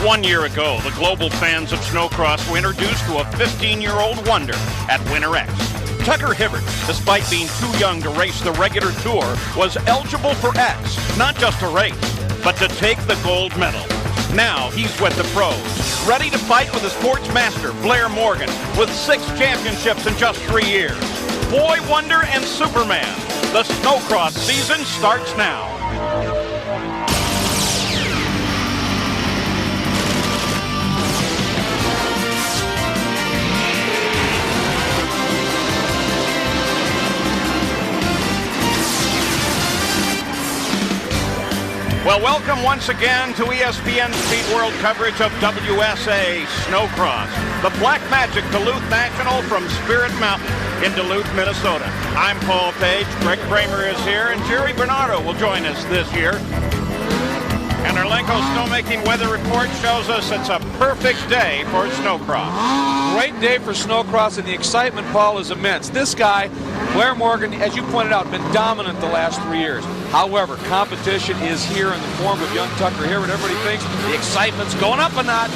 1 year ago, the global fans of Snocross were introduced to a 15-year-old wonder at Winter X. Tucker Hibbert, despite being too young to race the regular tour, was eligible for X, not just to race, but to take the gold medal. Now he's with the pros, ready to fight with the sports master, Blair Morgan, with 6 championships in just 3 years. Boy Wonder and Superman, the Snocross season starts now. Well, welcome once again to ESPN Speed World coverage of WSA Snocross, the Black Magic Duluth National from Spirit Mountain in Duluth, Minnesota. I'm Paul Page, Greg Kramer is here, and Jerry Bernardo will join us this year. And our Lenko snowmaking weather report shows us it's a perfect day for Snocross. Great day for Snocross, and the excitement, Paul, is immense. This guy, Blair Morgan, as you pointed out, been dominant the last 3 years. However, competition is here in the form of young Tucker Hibbert. Everybody thinks the excitement's going up a notch.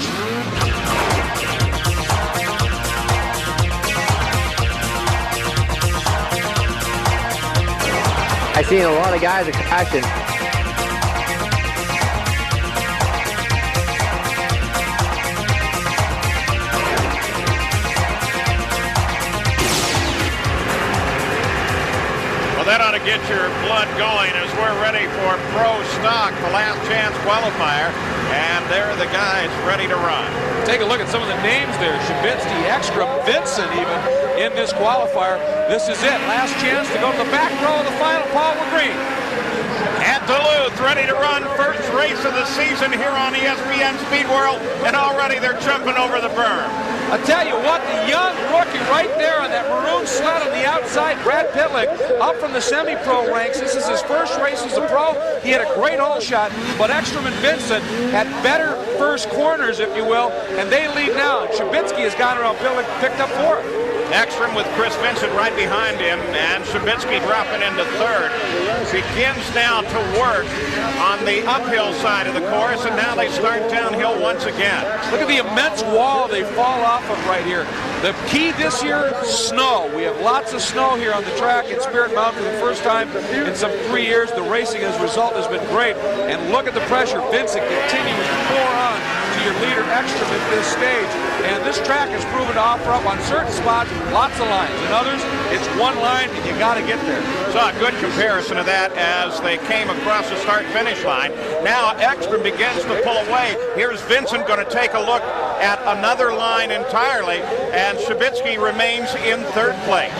I've seen a lot of guys in action. That ought to get your blood going as we're ready for Pro Stock, the last chance qualifier. And there are the guys ready to run. Take a look at some of the names there. Shabitsky, Ekstrom, Vincent even in this qualifier. This is it. Last chance to go to the back row of the final. Paul Green. At Duluth, ready to run first race of the season here on ESPN Speed World. And already they're jumping over the berm. I tell you what, the young rookie right there on that maroon sled on the outside, Brad Pitlick, up from the semi-pro ranks. This is his first race as a pro. He had a great hole shot, but Ekstrom and Vincent had better first corners, if you will, and they lead now. Shabitsky has gone around Pitlick, picked up 4th. Ekstrom with Chris Vincent right behind him, and Shabitsky dropping into 3rd. Begins now to work on the uphill side of the course, and now they start downhill once again. Look at the immense wall they fall off of right here. The key this year, snow. We have lots of snow here on the track at Spirit Mountain for the first time in some 3 years. The racing as a result has been great, and look at the pressure. Vincent continues to pour on to your leader Ekstrom at this stage, and this track has proven to offer up on certain spots lots of lines. In others, it's one line and you got to get there. Saw a good comparison of that as they came across the start-finish line. Now Ekstrom begins to pull away. Here's Vincent going to take a look at another line entirely, and Shabitsky remains in 3rd place.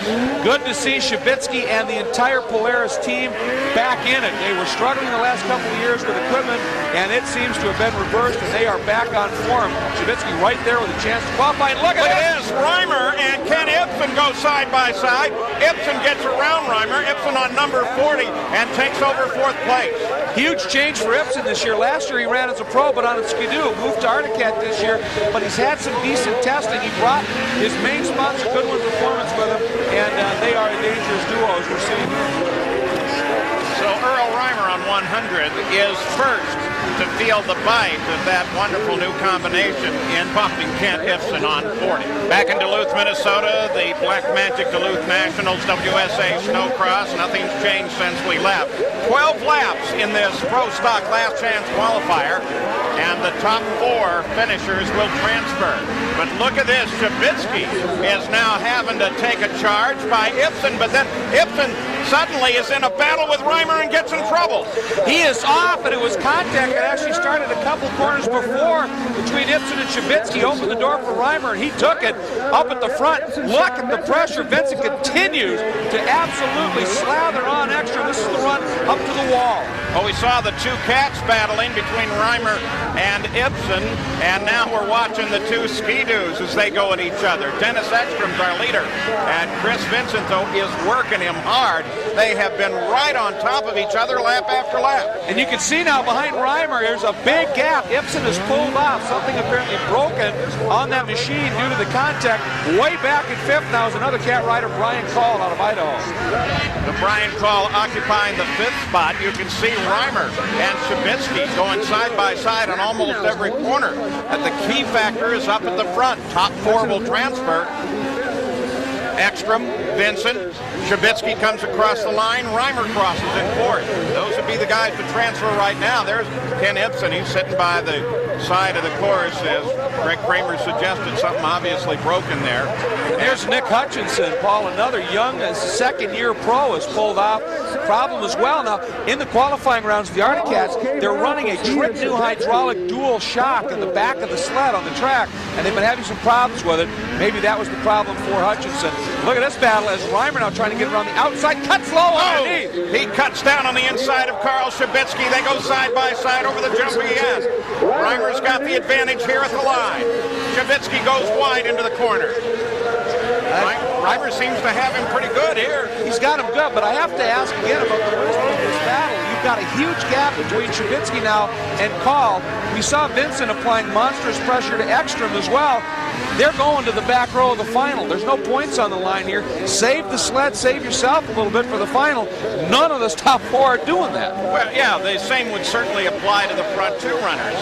Good to see Shabitsky and the entire Polaris team back in it. They were struggling the last couple of years with equipment, and it seems to have been reversed, and they are back on form. Shabitsky right there with a chance to qualify. And look at this! Reimer and Ken Ibsen go side by side. Ibsen gets around Reimer. Ibsen on number 40 and takes over 4th place. Huge change for Ibsen this year. Last year he ran as a pro, but on a Skidoo. Moved to Arctic this year, but he's had some decent testing. He brought his main sponsor, Goodwin Performance, with him, and they are a dangerous duo as we're seeing. So Earl Reimer on 100 is first to feel the bite of that wonderful new combination in bumping Kent Ibsen on 40. Back in Duluth, Minnesota, the Black Magic Duluth Nationals WSA Snocross. Nothing's changed since we left. 12 laps in this Pro Stock Last Chance qualifier, and the top 4 finishers will transfer. But look at this, Shabitsky is now having to take a charge by Ibsen, but then Ibsen suddenly is in a battle with Reimer and gets in trouble. He is off, and it was contact that actually started a couple corners before between Ibsen and Shabitsky. Opened the door for Reimer, and he took it up at the front. Look at the pressure. Vincent continues to absolutely slather on Ekstrom. This is the run up to the wall. Well, we saw the 2 cats battling between Reimer and Ibsen, and now we're watching the 2 Ski-Doos as they go at each other. Dennis Ekstrom's our leader, and Chris Vincent, though, is working him hard. they have been right on top of each other lap after lap. And you can see now behind Reimer, there's a big gap. Ibsen has pulled off. Something apparently broken on that machine due to the contact. Way back in fifth now is another cat rider, Brian Call out of Idaho. The Brian Call occupying the fifth spot. You can see Reimer and Shabitsky going side by side on almost every corner. And the key factor is up at the front. Top four will transfer. Ekstrom, Vincent, Shabitsky comes across the line, Reimer crosses in fourth. Those would be the guys to transfer right now. There's Ken Ibsen. He's sitting by the side of the course as Greg Kramer suggested something obviously broken there. And there's Nick Hutchinson, Paul, another young second-year pro has pulled off. Problem as well now, in the qualifying rounds of the Arctic Cats, they're running a trip new hydraulic dual shock in the back of the sled on the track, and they've been having some problems with it. Maybe that was the problem for Hutchinson. Look at this battle as Reimer now trying to get around the outside, cuts low underneath. He cuts down on the inside of Carl Shabitsky. They go side by side over the jumping end. Reimer's got the advantage here at the line. Shabitsky goes wide into the corner. Reimer seems to have him pretty good here. He's got him good, but I have to ask again about the wisdom of this battle. You've got a huge gap between Shabitsky now and Call. We saw Vincent applying monstrous pressure to Ekstrom as well. They're going to the back row of the final. There's no points on the line here. Save the sled, save yourself a little bit for the final. None of the top four are doing that. Well, yeah, the same would certainly apply to the front two runners,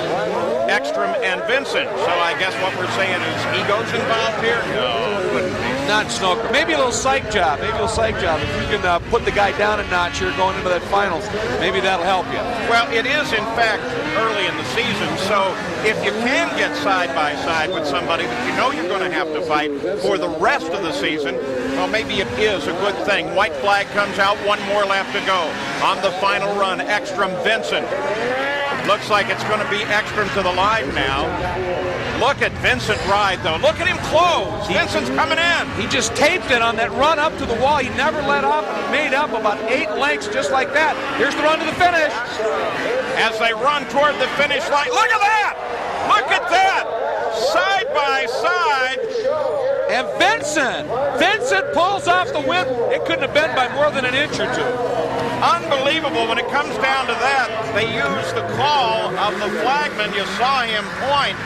Ekstrom and Vincent. So I guess what we're saying is egos involved here? No, it wouldn't be. Not Snocross. Maybe a little psych job. Maybe a little psych job. If you can put the guy down a notch here going into that finals, maybe that'll help you. Well, it is, in fact, early in the season, so if you can get side by side with somebody that you know you're going to have to fight for the rest of the season, well, maybe it is a good thing. White flag comes out, one more lap to go. On the final run, Ekstrom Vincent. Looks like it's going to be Ekstrom to the line now. Look at Vincent ride, though. Look at him close. Vincent's coming in. He just taped it on that run up to the wall. He never let up and made up about 8 lengths just like that. Here's the run to the finish. As they run toward the finish line. Look at that! Look at that! Side by side. And Vincent pulls off the win. It couldn't have been by more than an inch or two. Unbelievable. When it comes down to that, they use the call of the flagman. You saw him point.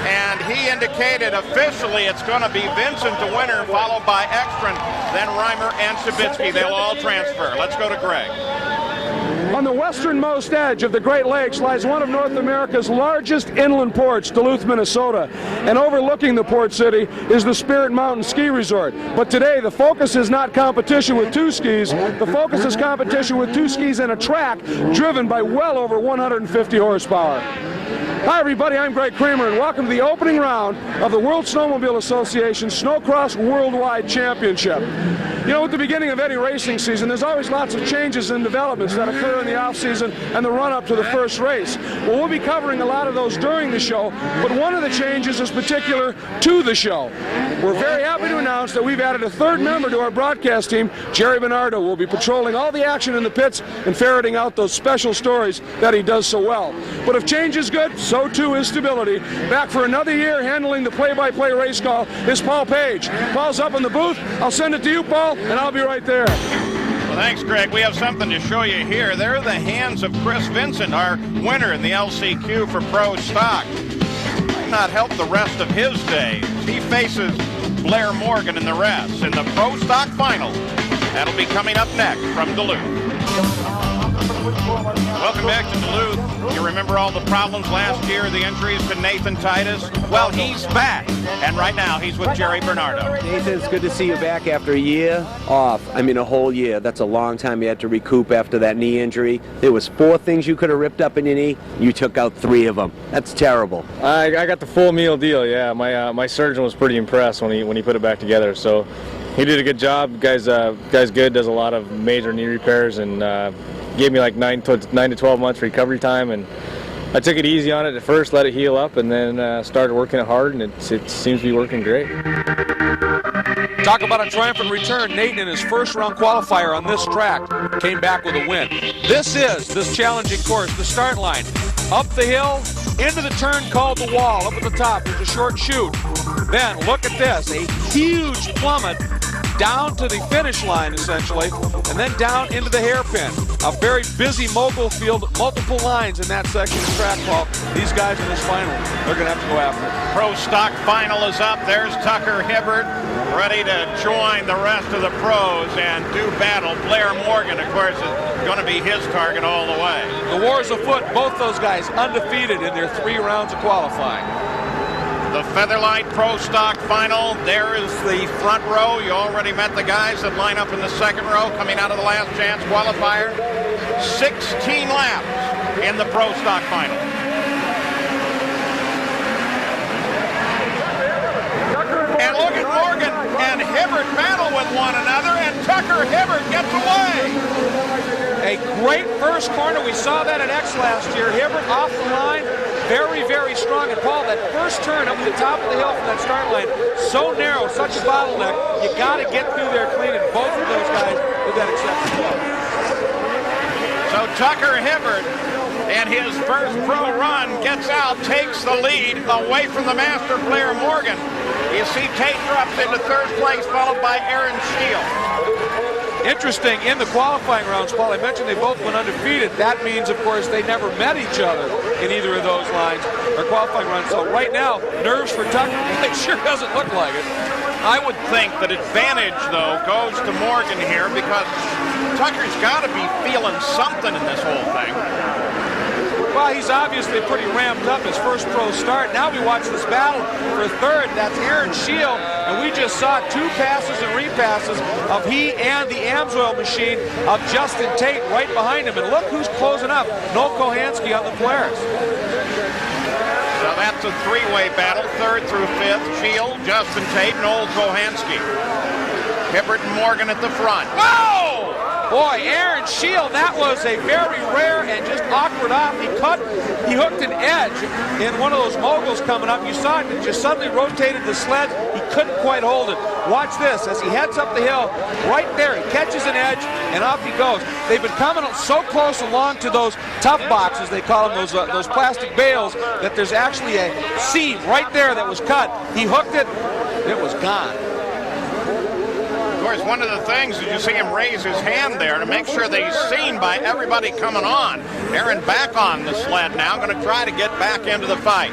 And he indicated officially it's going to be Vincent the winner, followed by Ekstrom, then Reimer and Shabitsky. They'll all transfer. Let's go to Greg. On the westernmost edge of the Great Lakes lies one of North America's largest inland ports, Duluth, Minnesota. And overlooking the port city is the Spirit Mountain Ski Resort. But today, the focus is not competition with two skis. The focus is competition with two skis and a track driven by well over 150 horsepower. Hi everybody, I'm Greg Kramer and welcome to the opening round of the World Snowmobile Association Snocross Worldwide Championship. You know, at the beginning of any racing season, there's always lots of changes and developments that occur in the off-season and the run-up to the first race. Well, we'll be covering a lot of those during the show, but one of the changes is particular to the show. We're very happy to announce that we've added a third member to our broadcast team. Jerry Bernardo will be patrolling all the action in the pits and ferreting out those special stories that he does so well. But if change is good, so too is stability. Back for another year handling the play-by-play race call is Paul Page. Paul's up in the booth. I'll send it to you, Paul, and I'll be right there. Well, thanks, Greg. We have something to show you here. They're the hands of Chris Vincent, our winner in the LCQ for Pro Stock. Might not help the rest of his days. He faces Blair Morgan and the rest in the Pro Stock final. That'll be coming up next from Duluth. Welcome back to Duluth. You remember all the problems last year, the injuries to Nathan Titus? Well, he's back, and right now he's with Jerry Bernardo. Nathan, it's good to see you back after a year off. I mean, a whole year. That's a long time you had to recoup after that knee injury. There was 4 things you could have ripped up in your knee. You took out 3 of them. That's terrible. I got the full meal deal, yeah. My surgeon was pretty impressed when he put it back together, so he did a good job. Guy's good, does a lot of major knee repairs, and gave me like 9 to 12 months recovery time, and I took it easy on it at first, let it heal up, and then started working it hard, and it seems to be working great. Talk about a triumphant return. Nathan in his first round qualifier on this track came back with a win. This is this challenging course, the start line. Up the hill, into the turn called the wall. Up at the top, there's a short chute. Then look at this, a huge plummet down to the finish line, essentially, and then down into the hairpin. A very busy mogul field, multiple lines in that section of track, Paul. These guys in this final, they're going to have to go after it. Pro stock final is up. There's Tucker Hibbert ready to join the rest of the pros and do battle. Blair Morgan, of course, is going to be his target all the way. The war's afoot. Both those guys undefeated in their 3 rounds of qualifying. The Featherlight Pro Stock Final. There is the front row. You already met the guys that line up in the second row coming out of the last chance qualifier. 16 laps in the Pro Stock Final. And look at Morgan and Hibbert battle with one another, and Tucker Hibbert gets away. A great first corner. We saw that at X last year. Hibbert off the line. Very, very strong. And Paul, that first turn up to the top of the hill from that start line, so narrow, such a bottleneck, you got to get through there clean, and both of those guys did that exceptionally well. So Tucker Hibbert, and his first pro run, gets out, takes the lead away from the master Blair Morgan. You see Tate drops into third place, followed by Aaron Shield. Interesting, in the qualifying rounds, Paul, I mentioned they both went undefeated. That means, of course, they never met each other in either of those lines or qualifying rounds. So right now, nerves for Tucker, it sure doesn't look like it. I would think that advantage, though, goes to Morgan here because Tucker's got to be feeling something in this whole thing. Well, he's obviously pretty ramped up his first pro start. Now we watch this battle for third. That's Aaron Shield, and we just saw 2 passes and repasses of he and the Amsoil machine of Justin Tate right behind him. And look who's closing up. Noel Kohansky on the Polaris. So that's a 3-way battle, 3rd through 5th. Shield, Justin Tate, Noel Kohansky. Hibbert and Morgan at the front. Whoa! Boy, Aaron Shield, that was a very rare and just awkward off. He hooked an edge in one of those moguls coming up. You saw it, it just suddenly rotated the sled. He couldn't quite hold it. Watch this, as he heads up the hill, right there, he catches an edge, and off he goes. They've been coming so close along to those tough boxes, they call them, those plastic bales, that there's actually a seam right there that was cut. He hooked it, it was gone. Of course, one of the things is you see him raise his hand there to make sure that he's seen by everybody coming on. Aaron back on the sled now, going to try to get back into the fight.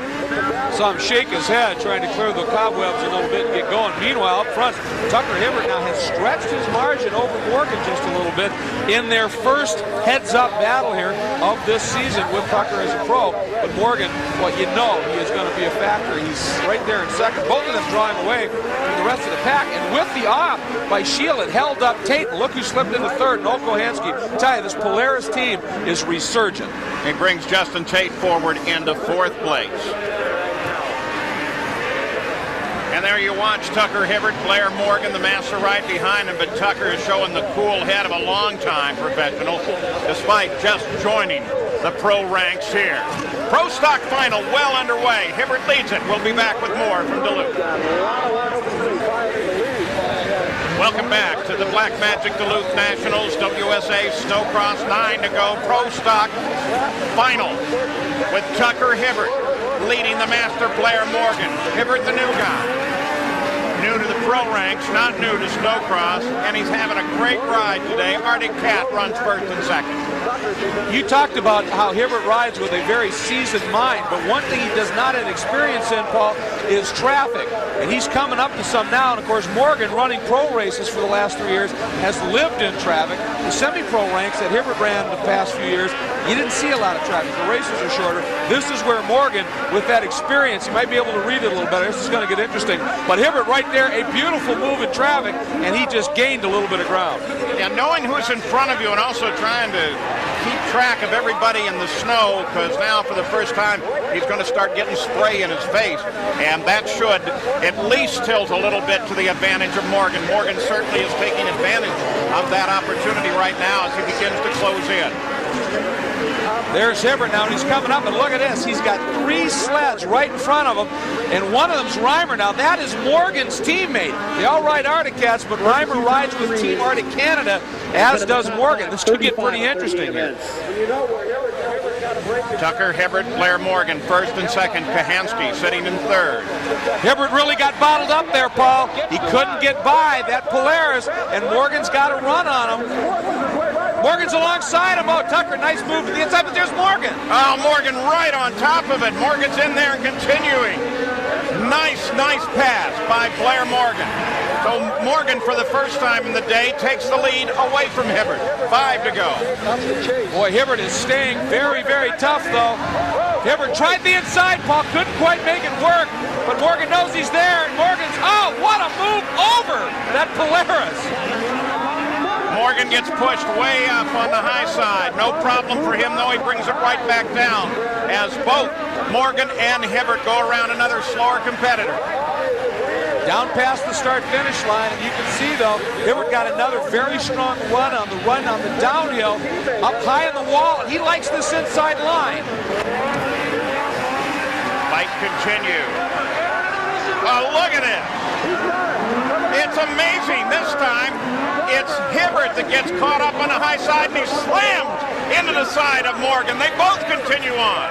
Saw him shake his head, trying to clear the cobwebs a little bit and get going. Meanwhile, up front, Tucker Hibbert now has stretched his margin over Morgan just a little bit in their first heads-up battle here of this season with Tucker as a pro. But Morgan, well, you know he is going to be a factor. He's right there in second. Both of them drawing away from the rest of the pack. And with the off by Shield, it held up Tate. And look who slipped into third, Noel Kohansky. I tell you, this Polaris team is resurgent. It brings Justin Tate forward into 4th place. And there you watch Tucker Hibbert, Blair Morgan, the master right behind him, but Tucker is showing the cool head of a long-time professional, despite just joining the pro ranks here. Pro Stock Final well underway. Hibbert leads it. We'll be back with more from Duluth. Welcome back to the Black Magic Duluth Nationals, WSA Snocross, 9 to go. Pro Stock Final with Tucker Hibbert leading the master Blair Morgan. Hibbert, the new guy. New to the pro ranks, not new to Snocross, and he's having a great ride today. Arctic Cat runs first and second. You talked about how Hibbert rides with a very seasoned mind, but one thing he does not have experience in, Paul, is traffic. And he's coming up to some now, and of course Morgan, running pro races for the last 3 years, has lived in traffic. The semi-pro ranks that Hibbert ran the past few years, you didn't see a lot of traffic. The races are shorter. This is where Morgan, with that experience, he might be able to read it a little better. This is going to get interesting. But Hibbert right there, a beautiful move in traffic, and he just gained a little bit of ground. Yeah, knowing who's in front of you and also trying to keep track of everybody in the snow, because now for the first time he's going to start getting spray in his face, and that should at least tilt a little bit to the advantage of Morgan. Morgan certainly is taking advantage of that opportunity right now as he begins to close in. There's Hibbert now, and he's coming up, and look at this. He's got 3 sleds right in front of him, and one of them's Reimer. Now, that is Morgan's teammate. They all ride Arctic Cats, but Reimer rides with Team Arctic Canada, as does Morgan. This could get pretty interesting here. Tucker, Hibbert, Blair Morgan, first and second. Kahansky sitting in third. Hibbert really got bottled up there, Paul. He couldn't get by that Polaris, and Morgan's got a run on him. Morgan's alongside him. Oh, Tucker, nice move to the inside, but there's Morgan. Oh, Morgan right on top of it. Morgan's in there and continuing. Nice pass by Blair Morgan. So Morgan, for the first time in the day, takes the lead away from Hibbert. 5 to go. Boy, Hibbert is staying very, very tough, though. Hibbert tried the inside, Paul, couldn't quite make it work, but Morgan knows he's there, and Morgan's, oh, what a move over that Polaris. Morgan gets pushed way up on the high side. No problem for him, though. He brings it right back down as both Morgan and Hibbert go around another slower competitor. Down past the start-finish line, and you can see, though, Hibbert got another very strong run on the downhill, up high in the wall. He likes this inside line. Fight continues. Oh, look at it. It's amazing. This time, it's Hibbert that gets caught up on the high side, and he's slammed into the side of Morgan. They both continue on.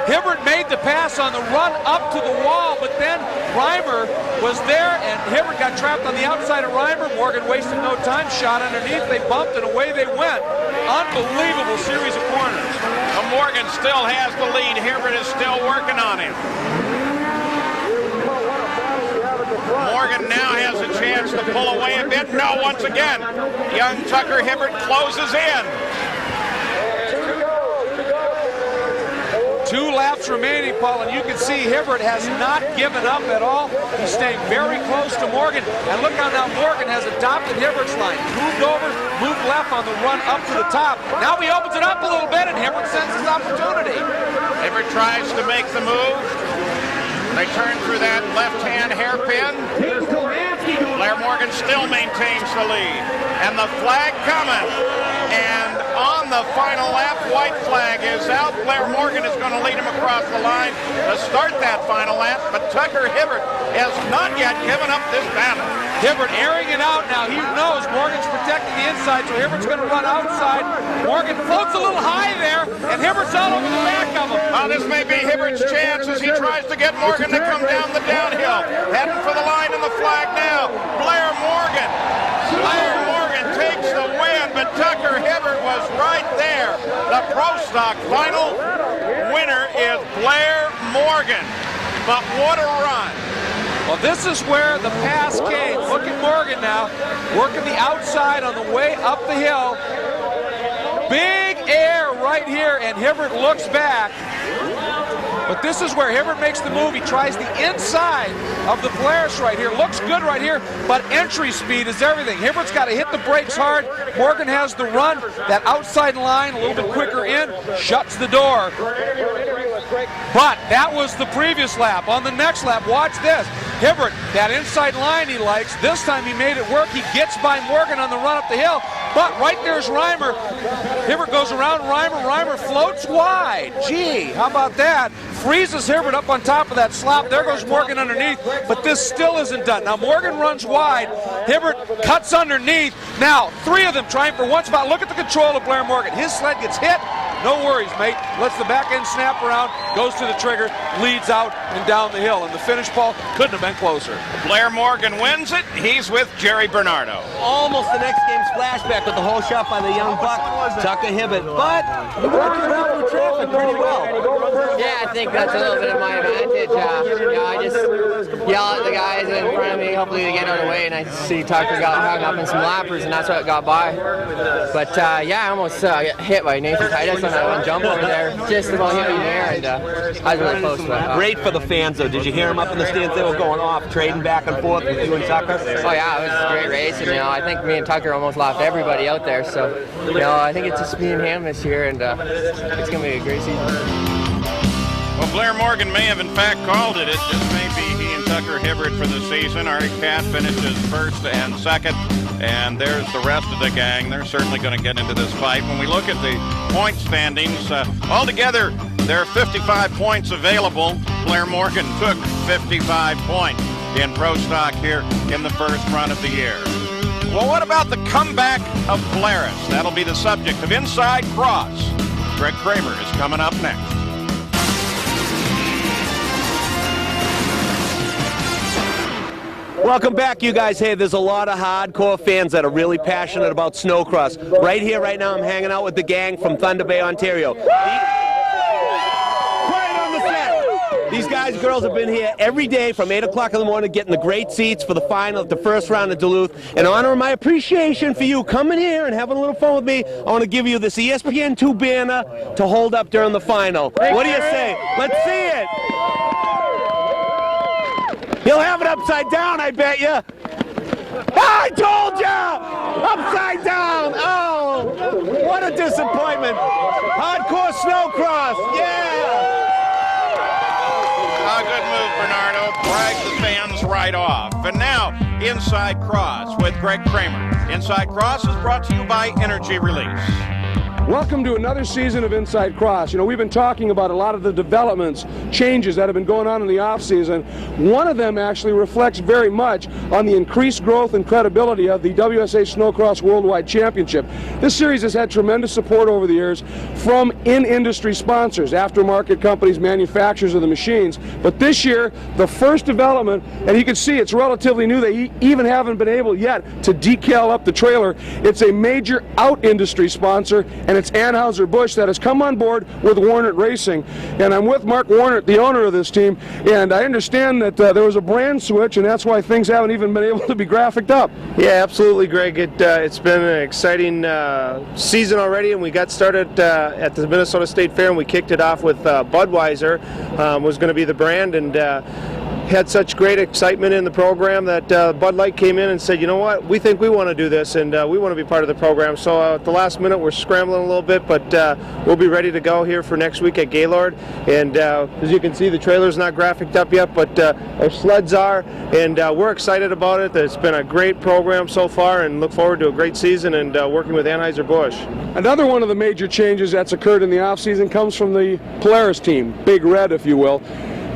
Hibbert made the pass on the run up to the wall, but then Reimer was there, and Hibbert got trapped on the outside of Reimer. Morgan wasted no time, shot underneath. They bumped, and away they went. Unbelievable series of corners. Well, Morgan still has the lead. Hibbert is still working on him. Morgan now has a chance to pull away a bit. No, once again, young Tucker Hibbert closes in. 2 laps remaining, Paul, and you can see Hibbert has not given up at all. He's staying very close to Morgan, and look how now Morgan has adopted Hibbert's line. Moved over, moved left on the run up to the top. Now he opens it up a little bit, and Hibbert sends his opportunity. Hibbert tries to make the move. They turn through that left-hand hairpin. Blair Morgan still maintains the lead. And the flag coming. And on the final lap, white flag is out. Blair Morgan is going to lead him across the line to start that final lap. But Tucker Hibbert has not yet given up this battle. Hibbert airing it out now. He knows Morgan's protecting the inside, so Hibbert's going to run outside. Morgan floats a little high there, and Hibbert's all over the back of him. This may be Hibbert's chance as he tries to get Morgan to come down the downhill. Heading for the line and the flag now. Blair Morgan. Blair Morgan takes the win, but Tucker Hibbert was right there. The Pro Stock final winner is Blair Morgan. But what a run. Well, this is where the pass came. Look at Morgan now, working the outside on the way up the hill. Big air right here, and Hibbert looks back. But this is where Hibbert makes the move. He tries the inside of the Polaris right here. Looks good right here, but entry speed is everything. Hibbert's got to hit the brakes hard. Morgan has the run. That outside line, a little bit quicker in, shuts the door. But that was the previous lap. On the next lap, watch this. Hibbert, that inside line he likes. This time he made it work. He gets by Morgan on the run up the hill. But right there's Reimer. Hibbert goes around Reimer. Reimer floats wide. Gee, how about that? Freezes Hibbert up on top of that slop. There goes Morgan underneath. But this still isn't done. Now Morgan runs wide. Hibbert cuts underneath. Now 3 of them trying for one spot. Look at the control of Blair Morgan. His sled gets hit. No worries, mate. Lets the back end snap around, goes to the trigger, leads out and down the hill. And the finish, Paul, couldn't have been closer. Blair Morgan wins it. He's with Jerry Bernardo. Almost the next game's flashback with the whole shot by the young buck, Tucker Hibbert. But he worked around the traffic pretty well. Yeah, I think that's a little bit of my advantage. I just yell at the guys in front of me. Hopefully they get out of the way, and I see Tucker got hung up in some lappers, and that's what got by. But yeah, I almost got hit by Nathan Titus on that one jump over there. Just about hit me there, and I was really close to it. Great for the fans, though. Did you hear them up in the stands? They were going off, trading back and forth with you and Tucker. Oh yeah, it was a great race, and I think me and Tucker almost lapped everybody out there. So I think it's just me and him this year, and it's gonna be a great season. Well, Blair Morgan may have in fact called it. It just may be he and Tucker Hibbert for the season. Ari Cat finishes first and second, and there's the rest of the gang. They're certainly going to get into this fight. When we look at the point standings, altogether there are 55 points available. Blair Morgan took 55 points in Pro Stock here in the first run of the year. Well, what about the comeback of Polaris? That'll be the subject of Inside Cross Greg Kramer is coming up next. Welcome back, you guys. Hey, there's a lot of hardcore fans that are really passionate about Snocross. Right here, right now, I'm hanging out with the gang from Thunder Bay, Ontario. These guys, girls have been here every day from 8 o'clock in the morning getting the great seats for the final of the first round of Duluth. In honor of my appreciation for you coming here and having a little fun with me, I want to give you this ESPN2 banner to hold up during the final. What do you say? Let's see it. You'll have it upside down, I bet you. I told ya! Upside down! Oh, what a disappointment. Hardcore Snocross, yeah! Good move, Bernardo. Brag the fans right off. And now, Inside Cross with Greg Kramer. Inside Cross is brought to you by Energy Release. Welcome to another season of Inside Cross. You know, we've been talking about a lot of the developments, changes that have been going on in the off-season. One of them actually reflects very much on the increased growth and credibility of the WSA Snocross Worldwide Championship. This series has had tremendous support over the years from in-industry sponsors, aftermarket companies, manufacturers of the machines. But this year, the first development, and you can see it's relatively new, they even haven't been able yet to decal up the trailer. It's a major out-industry sponsor, and it's Anheuser-Busch that has come on board with Warnert Racing. And I'm with Mark Warnert, the owner of this team, and I understand that there was a brand switch, and that's why things haven't even been able to be graphicked up. Yeah, absolutely, Greg. It's been an exciting season already, and we got started at the Minnesota State Fair, and we kicked it off with Budweiser was going to be the brand, and had such great excitement in the program that Bud Light came in and said, you know what, we think we want to do this, and we want to be part of the program. So at the last minute, we're scrambling a little bit, but we'll be ready to go here for next week at Gaylord. And as you can see, the trailer's not graphicked up yet, but our sleds are, and we're excited about it. It's been a great program so far, and look forward to a great season and working with Anheuser-Busch. Another one of the major changes that's occurred in the offseason comes from the Polaris team, Big Red, if you will.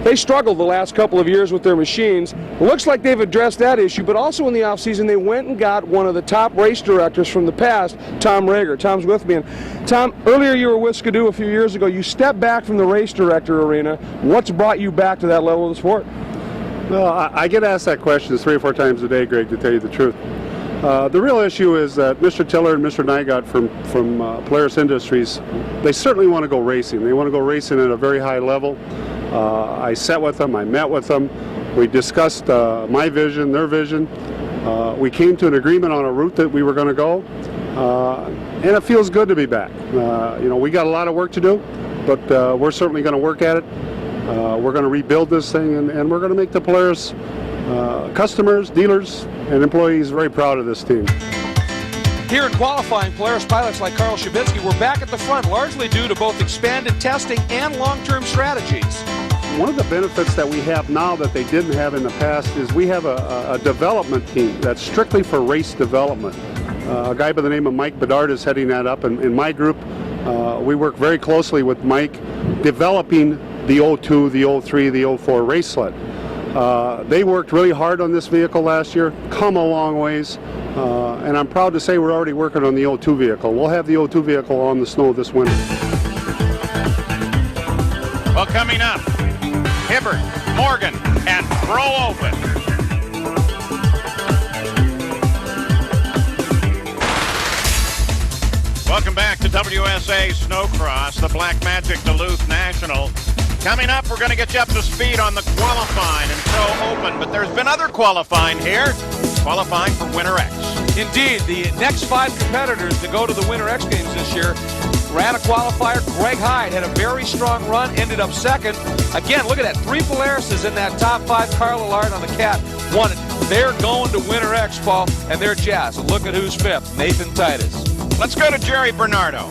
They struggled the last couple of years with their machines. It looks like they've addressed that issue, but also in the offseason, they went and got one of the top race directors from the past, Tom Rager. Tom's with me. And Tom, earlier you were with Skidoo a few years ago. You stepped back from the race director arena. What's brought you back to that level of the sport? Well, I get asked that question 3 or 4 times a day, Greg, to tell you the truth. The real issue is that Mr. Tiller and Mr. Nygaard from Polaris Industries, they certainly want to go racing. They want to go racing at a very high level. I sat with them, I met with them, we discussed my vision, their vision. We came to an agreement on a route that we were going to go, and it feels good to be back. You know, we got a lot of work to do, but we're certainly going to work at it. We're going to rebuild this thing, and we're going to make the Polaris customers, dealers, and employees very proud of this team. Here in qualifying, Polaris pilots like Carl Shabitsky were back at the front, largely due to both expanded testing and long-term strategies. One of the benefits that we have now that they didn't have in the past is we have a development team that's strictly for race development. A guy by the name of Mike Bedard is heading that up, and in my group, we work very closely with Mike developing the 02, the 03, the 04 race sled. They worked really hard on this vehicle last year, come a long ways, and I'm proud to say we're already working on the 02 vehicle. We'll have the 02 vehicle on the snow this winter. Well, coming up, Hibbert, Morgan, and Throw Open. Welcome back to WSA Snocross, the Black Magic Duluth National. Coming up, we're going to get you up to speed on the qualifying and Throw Open, but there's been other qualifying here, qualifying for Winter X. Indeed, the next 5 competitors to go to the Winter X Games this year ran a qualifier. Greg Hyde had a very strong run, ended up second. Again, look at that, 3 Polarises in that top 5. Carl Allard on the Cat won it. They're going to Winter X, Paul, and they're jazzed. And look at who's 5th, Nathan Titus. Let's go to Jerry Bernardo.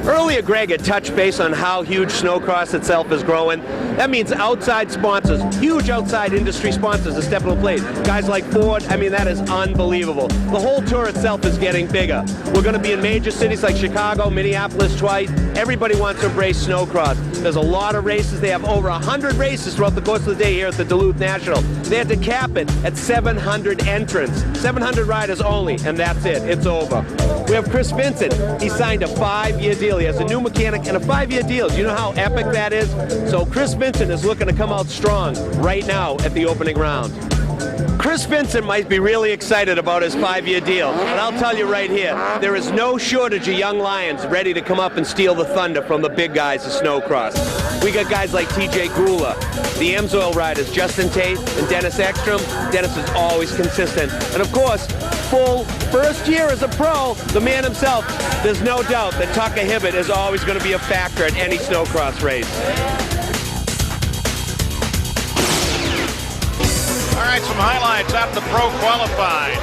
Earlier, Greg had touched base on how huge Snocross itself is growing. That means outside sponsors, huge outside industry sponsors are stepping to the plate. Guys like Ford, I mean, that is unbelievable. The whole tour itself is getting bigger. We're going to be in major cities like Chicago, Minneapolis twice. Everybody wants to embrace Snocross. There's a lot of races. They have over 100 races throughout the course of the day here at the Duluth National. They had to cap it at 700 entrants, 700 riders only, and that's it. It's over. we have Chris Vincent. He signed a 5-year deal. He has a new mechanic and a 5-year deal. Do you know how epic that is? So Chris Vincent is looking to come out strong right now at the opening round. Chris Vincent might be really excited about his 5-year deal, but I'll tell you right here, there is no shortage of young lions ready to come up and steal the thunder from the big guys of Snocross. We got guys like TJ Gula, the Amsoil riders, Justin Tate and Dennis Ekstrom. Dennis is always consistent. And of course, full first year as a pro, the man himself, there's no doubt that Tucker Hibbert is always going to be a factor at any Snocross race. All right, some highlights out of the pro qualified.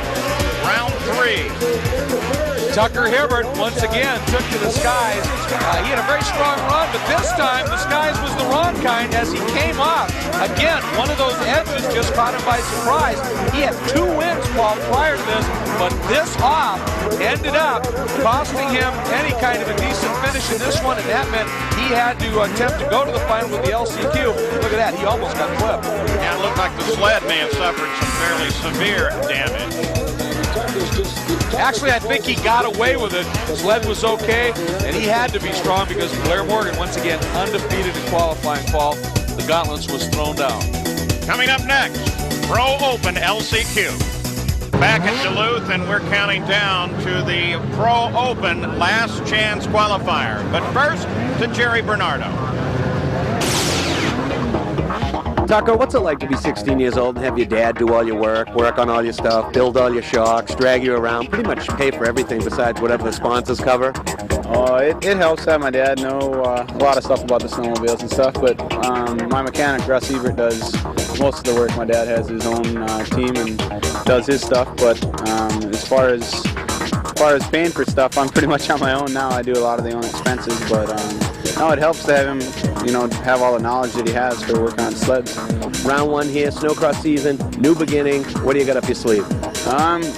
Round 3. Tucker Hibbert once again took to the skies. He had a very strong run, but this time the skies was the wrong kind as he came off. Again, one of those edges just caught him by surprise. He had 2 wins prior to this, but this off ended up costing him any kind of a decent finish in this one, and that meant he had to attempt to go to the final with the LCQ. Look at that, he almost got clipped. Yeah, it looked like the sled may have suffered some fairly severe damage. Actually, I think he got away with it. Sled was okay, and he had to be strong because Blair Morgan, once again, undefeated in qualifying fall. The gauntlets was thrown down. Coming up next, Pro Open LCQ. Back at Duluth, and we're counting down to the Pro Open Last Chance Qualifier. But first, to Jerry Bernardo. Tucker, what's it like to be 16 years old and have your dad do all your work on all your stuff, build all your shocks, drag you around, pretty much pay for everything besides whatever the sponsors cover? Oh, it helps to have my dad know a lot of stuff about the snowmobiles and stuff, but my mechanic, Russ Ebert, does most of the work. My dad has his own team and does his stuff, but as far as paying for stuff, I'm pretty much on my own now. I do a lot of the own expenses, but no, it helps to have him, have all the knowledge that he has for working on sleds. Round 1 here, Snocross season, new beginning. What do you got up your sleeve?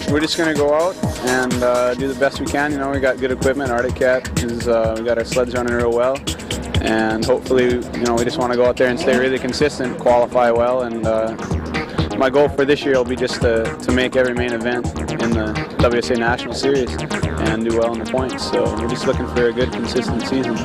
We're just going to go out and do the best we can. We got good equipment. Arctic Cat is, we got our sleds running real well, and hopefully, we just want to go out there and stay really consistent, qualify well, and my goal for this year will be just to make every main event in the WSA National Series and do well in the points. So we're just looking for a good, consistent season.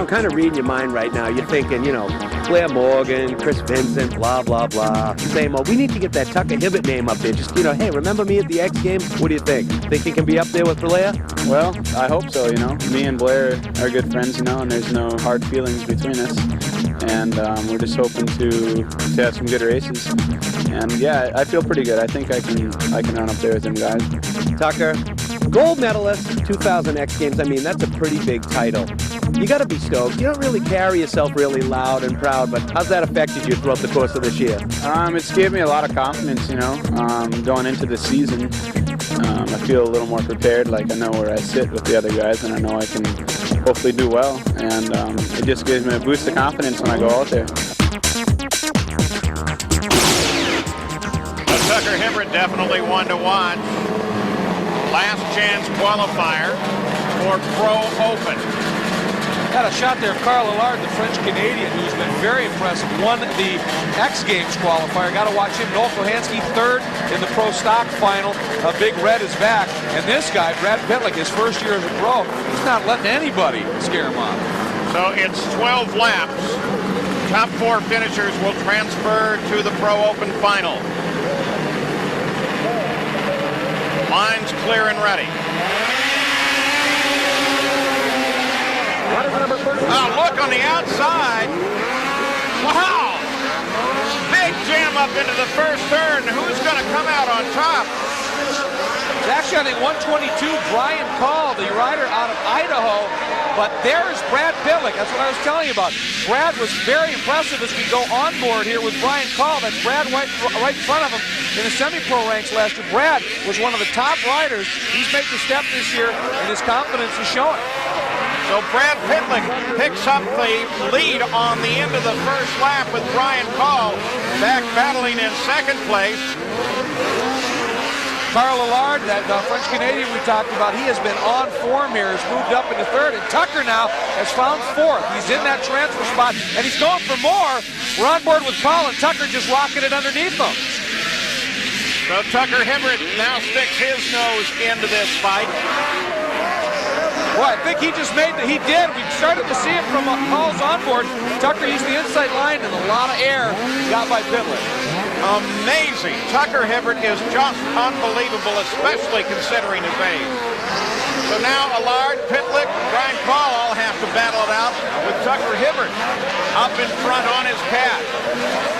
Kind of reading your mind right now, you're thinking, Blair Morgan, Chris Vincent, blah, blah, blah. Same old. We need to get that Tucker Hibbert name up there. Just, hey, remember me at the X Games? What do you think? Think he can be up there with Blair? Well, I hope so, Me and Blair are good friends, and there's no hard feelings between us. And we're just hoping to have some good races. And yeah, I feel pretty good. I think I can run up there with them guys. Tucker, gold medalist, 2000 X Games. I mean, that's a pretty big title. You got to be stoked. You don't really carry yourself really loud and proud, but how's that affected you throughout the course of this year? It's gave me a lot of confidence, going into the season. I feel a little more prepared, like I know where I sit with the other guys, and I know I can hopefully do well. And it just gives me a boost of confidence when I go out there. Tucker Hibbert definitely one to watch. Last chance qualifier for Pro Open. Got a shot there of Carl Allard, the French-Canadian, who's been very impressive. Won the X Games qualifier. Got to watch him. Noel Kohansky, 3rd in the Pro Stock final. Big Red is back. And this guy, Brad Pitlick, his first year as a pro, he's not letting anybody scare him off. So it's 12 laps. Top 4 finishers will transfer to the Pro Open final. Lines clear and ready. Oh, look on the outside. Wow! Big jam up into the first turn. Who's going to come out on top? It's actually, I think, 122, Brian Call, the rider out of Idaho. But there's Brad Pitlick. That's what I was telling you about. Brad was very impressive as we go on board here with Brian Call. That's Brad right in front of him in the semi-pro ranks last year. Brad was one of the top riders. He's making a step this year, and his confidence is showing. So Brad Pitlick picks up the lead on the end of the first lap with Brian Call back battling in second place. Carl Allard, that French-Canadian we talked about, he has been on form here, has moved up into 3rd, and Tucker now has found 4th. He's in that transfer spot, and he's going for more. We're on board with Call, and Tucker just rocketed underneath him. So Tucker Hibbert now sticks his nose into this fight. Well, I think he just made he did. We started to see it from Paul's onboard. Tucker used the inside line and a lot of air got by Pitlick. Amazing. Tucker Hibbert is just unbelievable, especially considering his age. So now Allard, Pitlick, Brian Paul all have to battle it out with Tucker Hibbert up in front on his pad.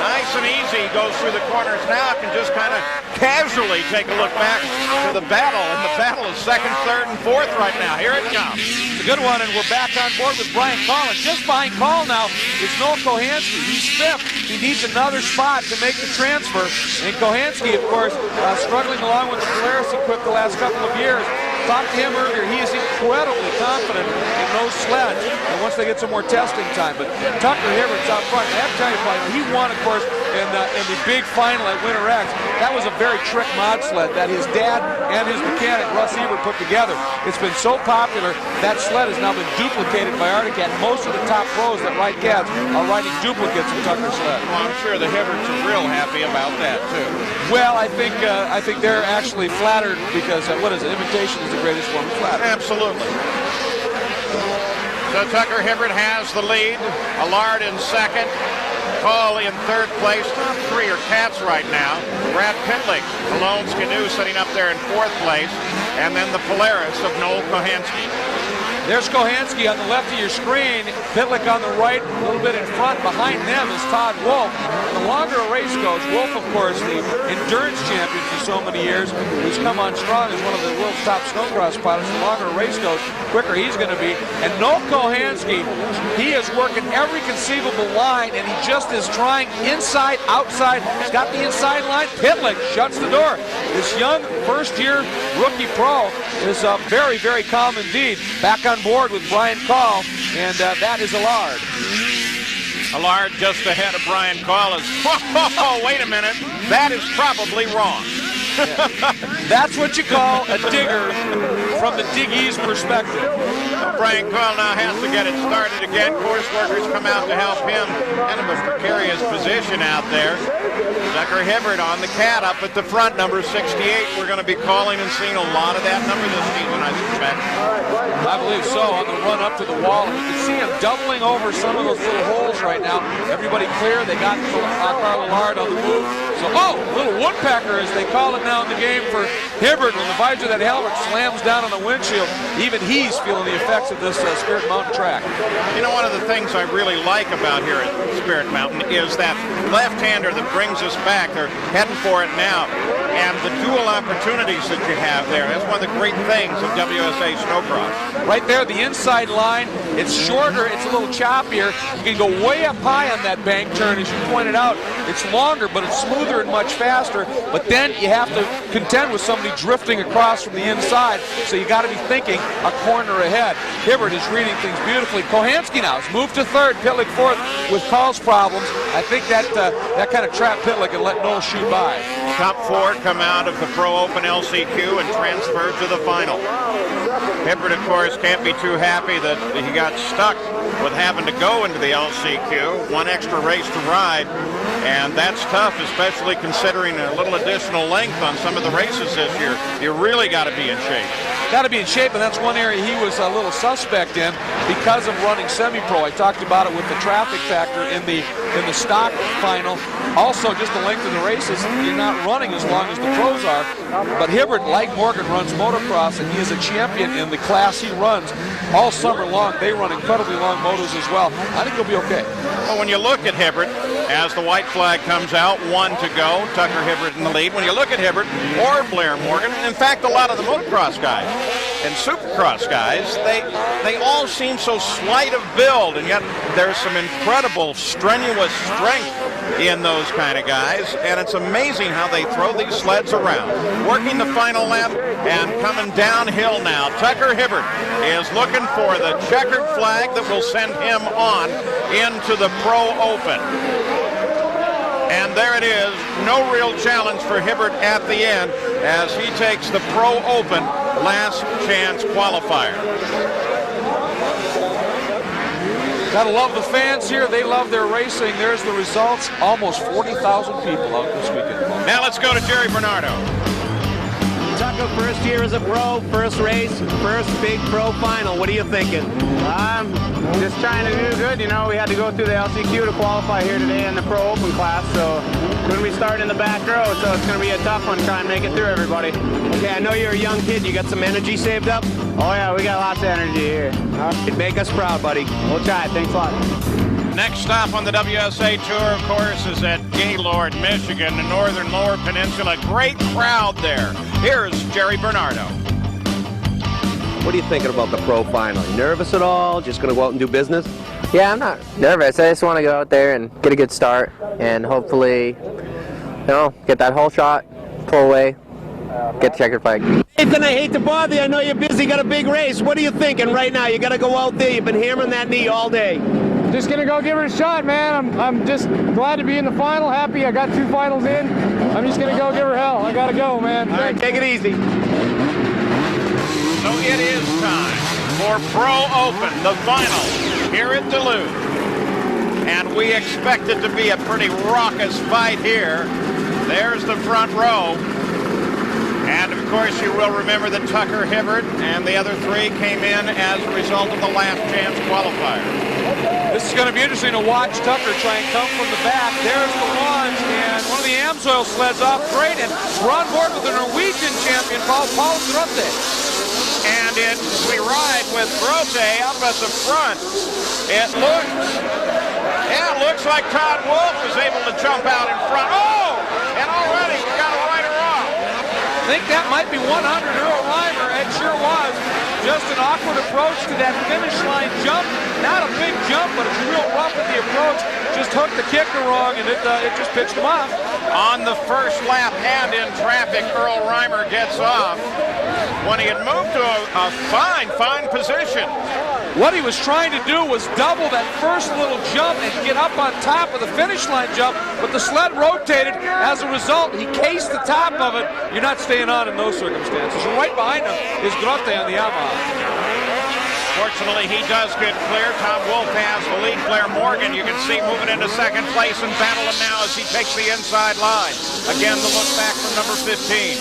Nice and easy. He goes through the corners now. Can just kind of casually take a look back to the battle. And the battle is second, third, and fourth right now. Here it comes. It's a good one, and we're back on board with Brian Paul. And just behind Paul now is Noel Kohansky. He's fifth. He needs another spot to make the transfer. And Kohansky, of course, struggling along with the Polaris equip the last couple of years. Talked to him earlier. He is incredibly confident in those sleds. And once they get some more testing time. But Tucker Hibbert's out front. I have to tell you, Brian, he won, of course, in the big final at Winter X. That was a very trick mod sled that his dad and his mechanic, Russ Ebert, put together. It's been so popular, that sled has now been duplicated by Arctic Cat. Most of the top pros that ride cats are riding duplicates of Tucker's sled. Well, I'm sure the Hibberts are real happy about that, too. Well, I think they're actually flattered because, what is it, imitation is the greatest form of flattery. Absolutely. So Tucker Hibbert has the lead. Allard in second. Paul in third place. Top three are cats right now. Brad Pitlick, Malone Skidoo sitting up there in fourth place. And then the Polaris of Noel Kohansky. There's Kohansky on the left of your screen, Pitlick on the right, a little bit in front. Behind them is Todd Wolf. The longer a race goes, Wolf, of course, the endurance champion for so many years, who's come on strong as one of the world's top snowcross pilots. The longer a race goes, quicker he's going to be. And Noel Kohansky, he is working every conceivable line, and he just is trying inside, outside. He's got the inside line. Pitlick shuts the door. This young first-year rookie pro is very, very calm indeed. Back on board with Brian Call, and that is Allard. Allard just ahead of Brian Call is, oh, wait a minute, that is probably wrong. That's what you call a digger from the diggies perspective. Brian Call now has to get it started again. Course workers come out to help him. Kind of a precarious position out there. Tucker Hibbert on the cat up at the front, number 68. We're going to be calling and seeing a lot of that number this season, I suspect. I believe so, on the run up to the wall. You can see him doubling over some of those little holes right now. Everybody clear. They got Carl Allard on the move. So, little woodpecker, as they call it now in the game for Hibbert. When the visor of that helmet slams down on the windshield, even he's feeling the effects of this Spirit Mountain track. You know, one of the things I really like about here at Spirit Mountain is that left-hander that brings us back. They're heading for it now. And the dual opportunities that you have there. That's one of the great things of WSA Snocross. Right there, the inside line, it's shorter, it's a little choppier. You can go way up high on that bank turn, as you pointed out. It's longer, but it's smoother and much faster. But then you have to contend with somebody drifting across from the inside, so you got to be thinking a corner ahead. Hibbert is reading things beautifully. Kohansky now has moved to third, Pitlick fourth with Call's problems. I think that kind of trapped Pitlick and let Noel shoot by. Top four come out of the Pro Open LCQ and transfer to the final. Hibbert, of course, can't be too happy that he got stuck with having to go into the LCQ. One extra race to ride, and that's tough, especially considering a little additional length on some of the races this year. You really got to be in shape. Got to be in shape, and that's one area he was a little suspect in because of running semi-pro. I talked about it with the traffic factor in the stock final. Also, just the length of the races, you're not running as long as the pros are. But Hibbert, like Morgan, runs motocross, and he is a champion in the class he runs all summer long. They run incredibly long motos as well. I think he'll be okay. Well, when you look at Hibbert, as the white flag comes out, one to go, Tucker Hibbert in the lead. When you look at Hibbert or Blair Morgan, in fact, a lot of the motocross guys and supercross guys, they all seem so slight of build, and yet there's some incredible strenuous strength in those kind of guys, and it's amazing how they throw these sleds around. Working the final lap and coming downhill now. Tucker Hibbert is looking for the checkered flag that will send him on into the Pro Open. And there it is, no real challenge for Hibbert at the end as he takes the Pro Open last chance qualifier. Gotta love the fans here. They love their racing. There's the results. Almost 40,000 people out this weekend. Now let's go to Jerry Bernardo. Tucker, first year as a pro, first race, first big pro final. What are you thinking? Just trying to do good, you know. We had to go through the LCQ to qualify here today in the Pro Open class, so we're going to be starting in the back row, so it's going to be a tough one trying to make it through everybody. Okay, I know you're a young kid. You got some energy saved up? Oh yeah, we got lots of energy here. It'd make us proud, buddy. We'll try. Thanks a lot. Next stop on the WSA Tour, of course, is at Gaylord, Michigan, the northern Lower Peninsula. Great crowd there. Here's Jerry Bernardo. What are you thinking about the pro final? You nervous at all? Just going to go out and do business? Yeah, I'm not nervous. I just want to go out there and get a good start and hopefully, get that whole shot, pull away, get the checkered flag. Nathan, I hate to bother you. I know you're busy, got a big race. What are you thinking right now? You got to go out there. You've been hammering that knee all day. Just gonna go give it a shot, man. I'm just glad to be in the final. Happy I got 2 finals in. I'm just gonna go give her hell. I gotta go, man. All right, take it easy. So it is time for Pro Open, the final here at Duluth. And we expect it to be a pretty raucous fight here. There's the front row. And of course you will remember that Tucker Hibbert and the other 3 came in as a result of the last chance qualifier. This is going to be interesting to watch Tucker try and come from the back. There's the launch, and one of the Amsoil sleds off great, and we're on board with the Norwegian champion, Paul Grote. And we ride with Grote up at the front. It looks like Todd Wolf was able to jump out in front. Oh, and already we got a rider off. I think that might be 100 Earl Reimer. It sure was. Just an awkward approach to that finish line jump. Not a big jump, but it's real rough at the approach. Just hooked the kicker wrong, and it just pitched him off. On the first lap and in traffic, Earl Reimer gets off when he had moved to a fine position. What he was trying to do was double that first little jump and get up on top of the finish line jump, but the sled rotated. As a result, he cased the top of it. You're not staying on in those circumstances. And right behind him is Grote on the Yamaha. Fortunately, he does get clear. Tom Wolf has the lead. Blair Morgan, you can see, moving into second place and battling now as he takes the inside line. Again, the look back from number 15.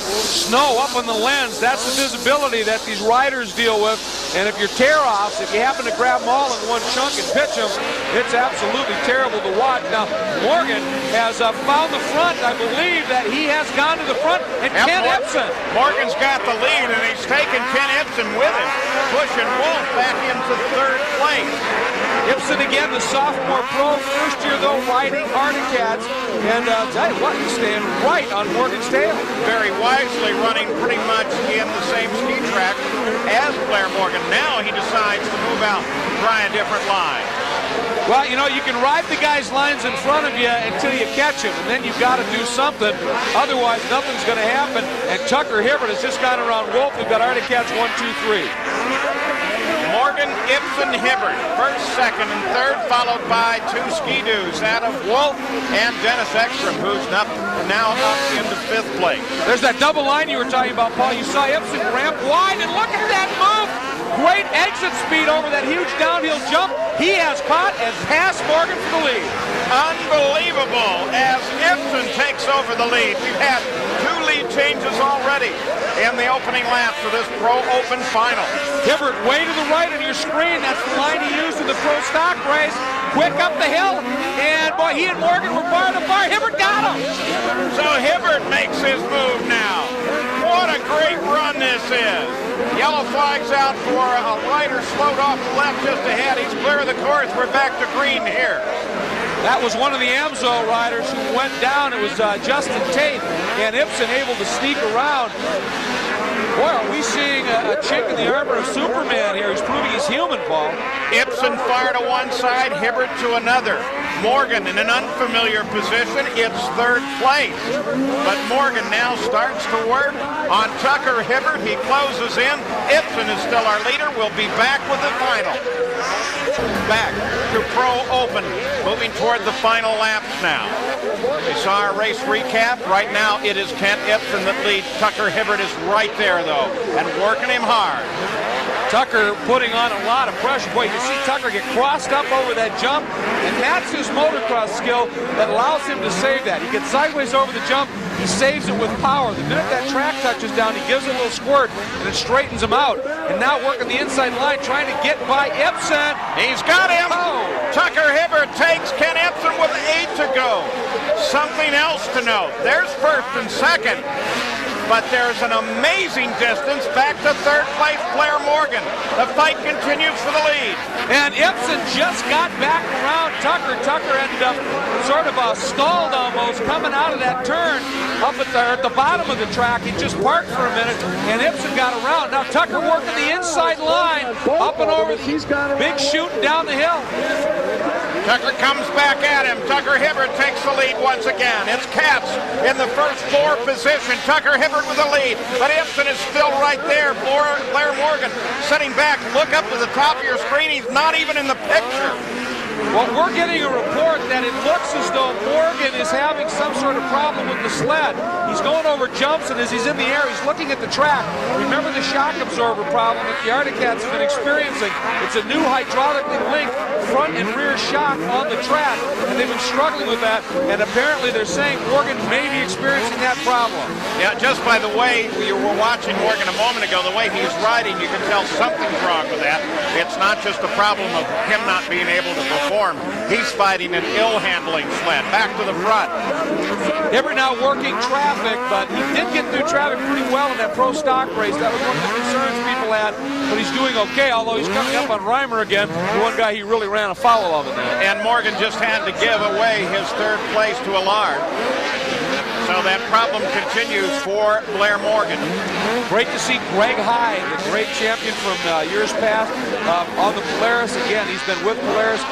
Snow up on the lens, that's the visibility that these riders deal with. And if you're tear-offs, if you happen to grab them all in one chunk and pitch them, it's absolutely terrible to watch. Now, Morgan has found the front. I believe that he has gone to the front. And Ken Ipsen. Morgan's got the lead, and he's taken Ken Ipsen with him, pushing Wolf back into third place. Ipsen again, the sophomore pro, first year though, riding Arctic Cats. And I'll tell you what, he's staying right on Morgan's tail. Very wisely running pretty much in the same ski track as Blair Morgan. Now he decides to move out, try a different line. Well, you know, you can ride the guy's lines in front of you until you catch him, and then you've got to do something. Otherwise, nothing's going to happen. And Tucker Hibbert has just gone around Wolf. We've got Arctic Cats 1, 2, 3. Morgan, Ipsen, Hibbert, first, second, and third, followed by 2 ski-doos, that of Wolf and Dennis Ekstrom, who's now up into 5th place. There's that double line you were talking about, Paul. You saw Ipsen ramp wide, and look at that move! Great exit speed over that huge downhill jump. He has caught and passed Morgan for the lead. Unbelievable as Ipsen takes over the lead. We've had 2 lead changes already in the opening lap for this Pro Open final. Hibbert way to the right on your screen. That's the line he used in the Pro Stock race. Quick up the hill, and boy, he and Morgan were bar to bar. Hibbert got him. So Hibbert makes his move now. What a great run this is. Yellow flag's out for a rider slowed off the left just ahead. He's clear of the course. We're back to green here. That was one of the Amsoil riders who went down. It was Justin Tate, and Ipsen able to sneak around. Boy, are we seeing a chink in the armor of Superman here. He's proving he's human, Paul. Ipsen far to one side, Hibbert to another. Morgan in an unfamiliar position. It's 3rd place. But Morgan now starts to work on Tucker Hibbert. He closes in. Ipsen is still our leader. We'll be back with the final. Back to Pro Open, moving toward the final laps now. We saw our race recap. Right now it is Kent Ipsen that leads. Tucker Hibbert is right there though, and working him hard. Tucker putting on a lot of pressure. Boy, you can see Tucker get crossed up over that jump, and that's his motocross skill that allows him to save that. He gets sideways over the jump, he saves it with power. The minute that track touches down, he gives it a little squirt, and it straightens him out. And now working the inside line, trying to get by Ibsen. He's got him. Oh. Tucker Hibbert takes Ken Ibsen with 8 to go. Something else to note. There's first and second. But there's an amazing distance back to third place, Blair Morgan. The fight continues for the lead. And Ibsen just got back around Tucker. Tucker ended up sort of stalled almost coming out of that turn up at the bottom of the track. He just parked for a minute, and Ibsen got around. Now Tucker working the inside line, up and over the big shooting down the hill. Tucker comes back at him. Tucker Hibbert takes the lead once again. It's Katz in the first 4 position. Tucker Hibbert with the lead, but Ibsen is still right there. Blair Morgan sitting back. Look up to the top of your screen. He's not even in the picture. Well, we're getting a report that it looks as though Morgan is having some sort of problem with the sled. He's going over jumps, and as he's in the air, he's looking at the track. Remember the shock absorber problem that the Arctic Cats have been experiencing. It's a new hydraulically linked front and rear shock on the track, and they've been struggling with that, and apparently they're saying Morgan may be experiencing that problem. Yeah, just by the way you were watching Morgan a moment ago, the way he's riding, you can tell something's wrong with that. It's not just a problem of him not being able to perform. He's fighting an ill-handling sled. Back to the front. Hibbert now working traffic, but he did get through traffic pretty well in that pro stock race. That was one of the concerns people had, but he's doing okay, although he's coming up on Reimer again, the one guy he really ran afoul of in there. And Morgan just had to give away his third place to Allard. So that problem continues for Blair Morgan. Great to see Greg Hyde, the great champion from years past, on the Polaris. Again, he's been with Polaris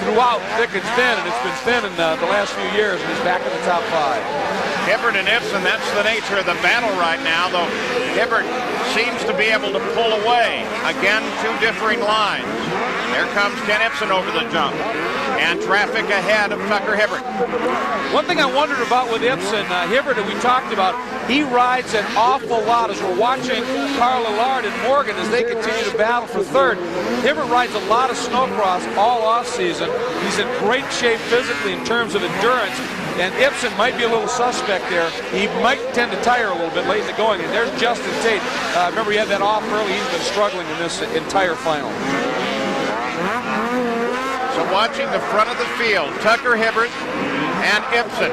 throughout thick and thin, and it's been thin in the last few years, and he's back in the top 5. Hibbert and Ibsen, that's the nature of the battle right now, though Hibbert seems to be able to pull away. Again, 2 differing lines. There comes Ken Ibsen over the jump. And traffic ahead of Tucker Hibbert. One thing I wondered about with Ibsen, Hibbert, that we talked about, he rides an awful lot as we're watching Carl Allard and Morgan as they continue to battle for third. Hibbert rides a lot of snowcross all off season. He's in great shape physically in terms of endurance. And Ibsen might be a little suspect there. He might tend to tire a little bit late in the going. And there's Justin Tate. Remember, he had that off early. He's been struggling in this entire final. So watching the front of the field, Tucker Hibbert and Ibsen.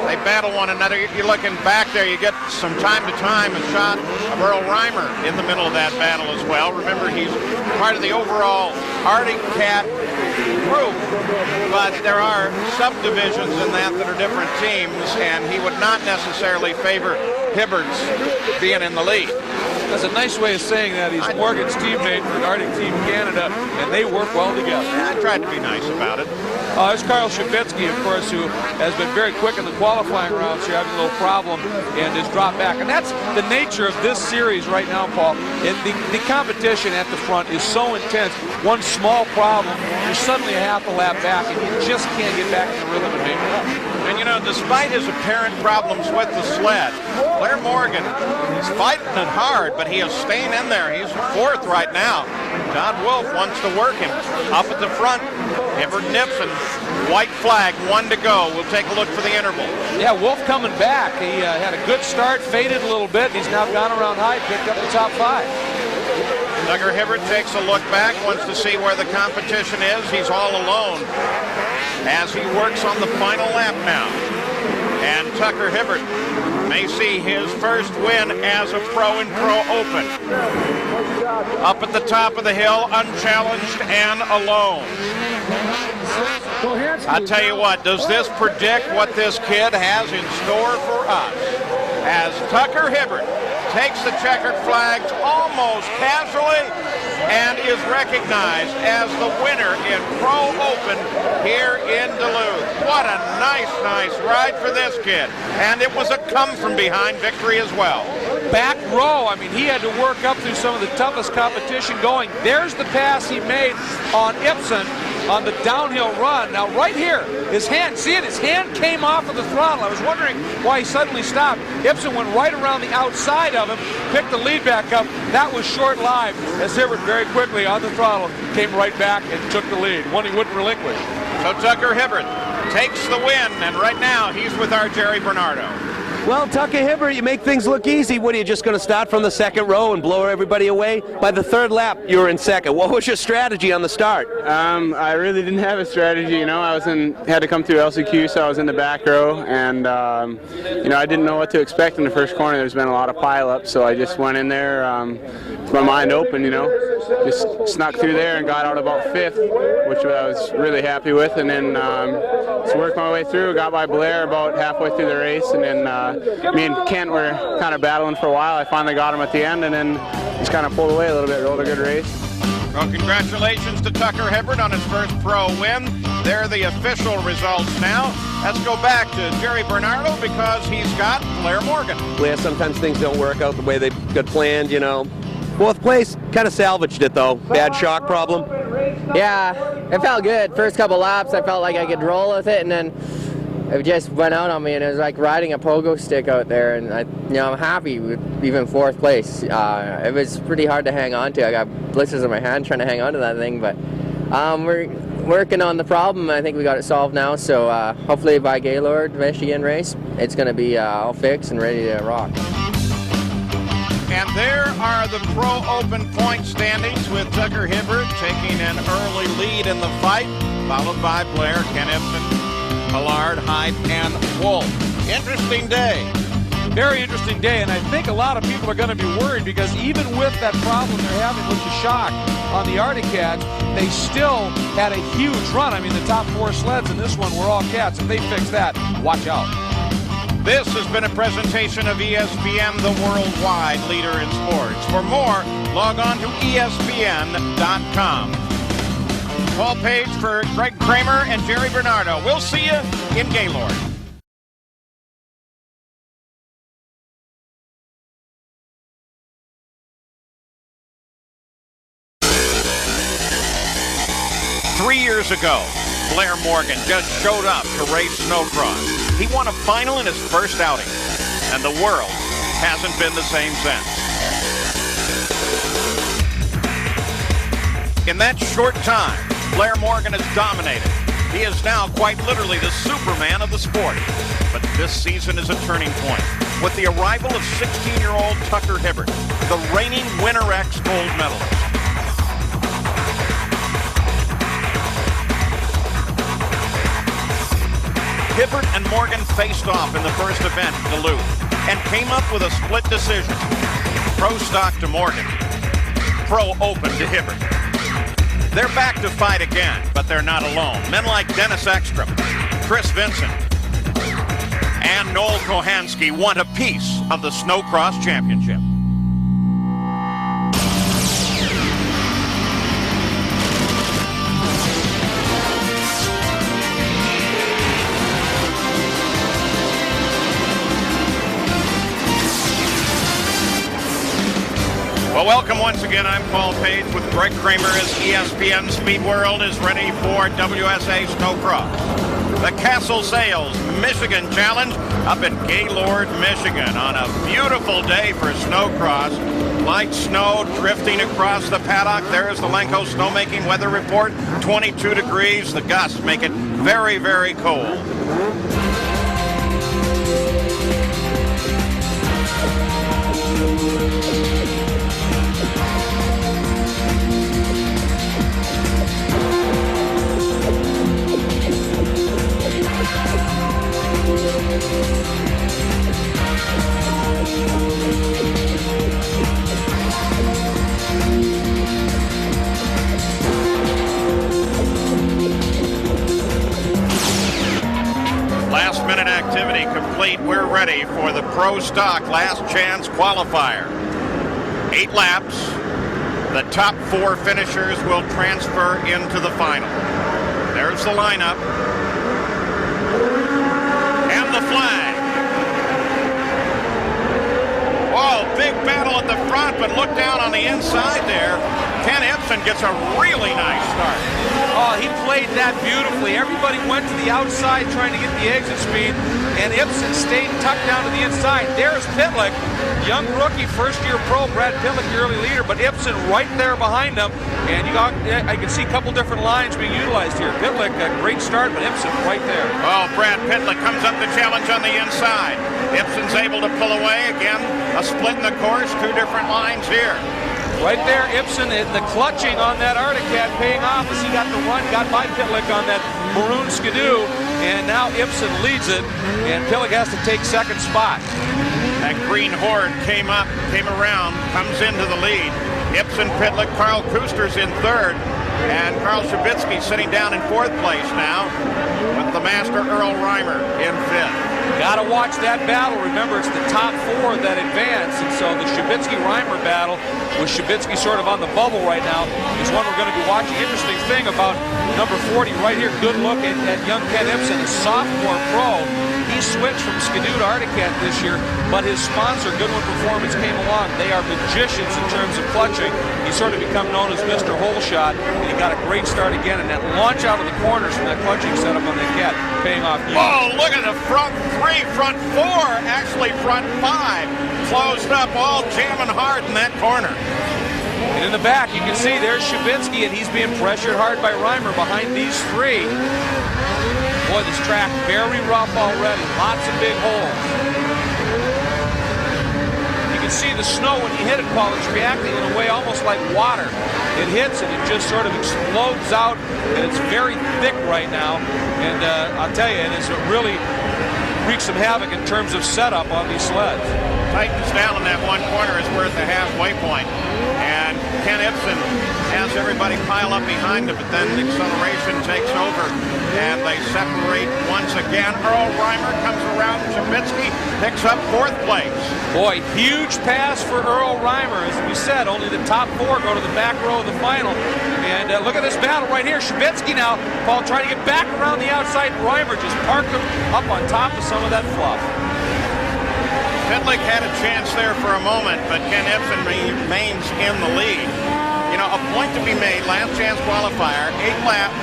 They battle one another. You're looking back there, you get some time to time a shot of Earl Reimer in the middle of that battle as well. Remember, he's part of the overall Arctic Cat group, but there are subdivisions in that are different teams, and he would not necessarily favor Hibbert's being in the lead. That's a nice way of saying that. He's Morgan's teammate for Arctic Team Canada, and they work well together. I tried to be nice about it. There's Carl Shabitsky, of course, who has been very quick in the qualifying rounds here, having a little problem, and has dropped back. And that's the nature of this series right now, Paul. And the competition at the front is so intense. One small problem, you're suddenly a half a lap back, and you just can't get back in the rhythm and make it up. And, you know, despite his apparent problems with the sled, Blair Morgan, he's fighting it hard, but he is staying in there. He's 4th right now. John Wolf wants to work him. Up at the front, Hibbert and Ibsen. White flag, 1 to go. We'll take a look for the interval. Yeah, Wolf coming back. He had a good start, faded a little bit. He's now gone around high, picked up the top 5. Tucker Hibbert takes a look back, wants to see where the competition is. He's all alone as he works on the final lap now. And Tucker Hibbert may see his first win as a pro in Pro Open. Up at the top of the hill, unchallenged and alone. I tell you what, does this predict what this kid has in store for us? As Tucker Hibbert takes the checkered flags almost casually and is recognized as the winner in Pro Open here in Duluth. What a nice ride for this kid. And it was a come-from-behind victory as well. Back row, I mean, he had to work up through some of the toughest competition going. There's the pass he made on Ibsen. on the downhill run. Now right here, his hand, see it? His hand came off of the throttle. I was wondering why he suddenly stopped. Ibsen went right around the outside of him, picked the lead back up. That was short-lived as Hibbert very quickly on the throttle came right back and took the lead, one he wouldn't relinquish. So Tucker Hibbert takes the win, and right now he's with our Jerry Bernardo. Well, Tucker Hibbert, you make things look easy. What, are you just going to start from the second row and blow everybody away? By the third lap, you were in second. What was your strategy on the start? I really didn't have a strategy, you know. Had to come through LCQ, so I was in the back row, and you know, I didn't know what to expect in the first corner. There's been a lot of pileups, so I just went in there with my mind open, you know. Just snuck through there and got out about fifth, which I was really happy with, and then just worked my way through. Got by Blair about halfway through the race, and then me and Kent were kind of battling for a while. I finally got him at the end, and then just kind of pulled away a little bit, rode a good race. Well, congratulations to Tucker Hibbert on his first pro win. They're the official results now. Let's go back to Jerry Bernardo because he's got Blair Morgan. Blair, sometimes things don't work out the way they got planned, you know. Fourth place, kind of salvaged it though. Bad shock problem? Yeah, it felt good. First couple laps, I felt like I could roll with it, and then it just went out on me, and it was like riding a pogo stick out there. And I'm happy with even fourth place. It was pretty hard to hang on to. I got blisters on my hand trying to hang on to that thing, but we're working on the problem. I think we got it solved now. So hopefully by Gaylord, Michigan race, it's going to be all fixed and ready to rock. And there are the Pro Open point standings with Tucker Hibbert taking an early lead in the fight, followed by Blair, Ken Ibsen, Millard, Hyde, and Wolf. Interesting day. Very interesting day, and I think a lot of people are going to be worried because even with that problem they're having with the shock on the Arctic Cats, they still had a huge run. I mean, the top four sleds in this one were all cats. If they fix that, watch out. This has been a presentation of ESPN, the worldwide leader in sports. For more, log on to ESPN.com. Paul Page for Greg Kramer and Jerry Bernardo. We'll see you in Gaylord. Three years ago, Blair Morgan just showed up to race Snocross. He won a final in his first outing, and the world hasn't been the same since. In that short time, Blair Morgan has dominated. He is now quite literally the Superman of the sport. But this season is a turning point with the arrival of 16-year-old Tucker Hibbert, the reigning Winter X gold medalist. Hibbert and Morgan faced off in the first event in Duluth and came up with a split decision. Pro stock to Morgan, Pro Open to Hibbert. They're back to fight again, but they're not alone. Men like Dennis Ekstrom, Chris Vincent, and Noel Kohansky want a piece of the Snocross Championship. Well, welcome once again. I'm Paul Page with Greg Kramer as ESPN Speed World is ready for WSA Snocross. The Castle Sales Michigan Challenge up at Gaylord, Michigan on a beautiful day for Snocross. Light snow drifting across the paddock. There's the Lenko snowmaking weather report. 22 degrees. The gusts make it very, very cold. Last minute activity complete. We're ready for the Pro Stock Last Chance Qualifier. 8 laps. The top 4 finishers will transfer into the final. There's the lineup. And the flag. Oh, big battle at the front, but look down on the inside there. Ken Ibsen gets a really nice start. Oh, he played that beautifully. Everybody went to the outside trying to get the exit speed, and Ibsen stayed tucked down to the inside. There's Pitlick, young rookie, first-year pro. Brad Pitlick, the early leader, but Ibsen right there behind him. And I can see a couple different lines being utilized here. Pitlick, a great start, but Ibsen right there. Oh, Brad Pitlick comes up to challenge on the inside. Ibsen's able to pull away. Again, a split in the course, two different lines here. Right there, Ibsen, the clutching on that Arctic Cat paying off as he got the run, got by Pitlick on that maroon skidoo, and now Ibsen leads it, and Pitlick has to take second spot. That green horde came around, comes into the lead. Ibsen, Pitlick, Carl Kuster's in third, and Carl Shabitsky sitting down in fourth place now, with the master Earl Reimer in fifth. Got to watch that battle. Remember, it's the top four that advance, and so the Shabitsky-Reimer battle, with Shabitsky sort of on the bubble right now, is one we're going to be watching. Interesting thing about number 40 right here, good look at young Ken Ibsen, a sophomore pro. He switched from Skidoo to Arctic Cat this year, but his sponsor, Goodwin Performance, came along. They are magicians in terms of clutching. He's sort of become known as Mr. Hole Shot, and he got a great start again, and that launch out of the corners from that clutching setup on the Cat paying off. Oh, look at the front three, front four, actually front five, closed up, all jamming hard in that corner. And in the back, you can see there's Shabitsky, and he's being pressured hard by Reimer behind these three. Boy, this track very rough already. Lots of big holes. You can see the snow when you hit it, Paul. It's reacting in a way almost like water. It hits and it just sort of explodes out, and it's very thick right now. And I'll tell you, it is really wreaks some havoc in terms of setup on these sleds. Tightens down in that one corner is worth a halfway point. And Ken Ibsen has everybody pile up behind him, but then the acceleration takes over and they separate once again. Earl Reimer comes around. Shabitsky picks up fourth place. Boy, huge pass for Earl Reimer. As we said, only the top four go to the back row of the final. And look at this battle right here. Shabitsky now, Paul, trying to get back around the outside. Reimer just parked him up on top of some of that fluff. Pitlick had a chance there for a moment, but Ken Ibsen remains in the lead. You know, a point to be made, last chance qualifier, 8 laps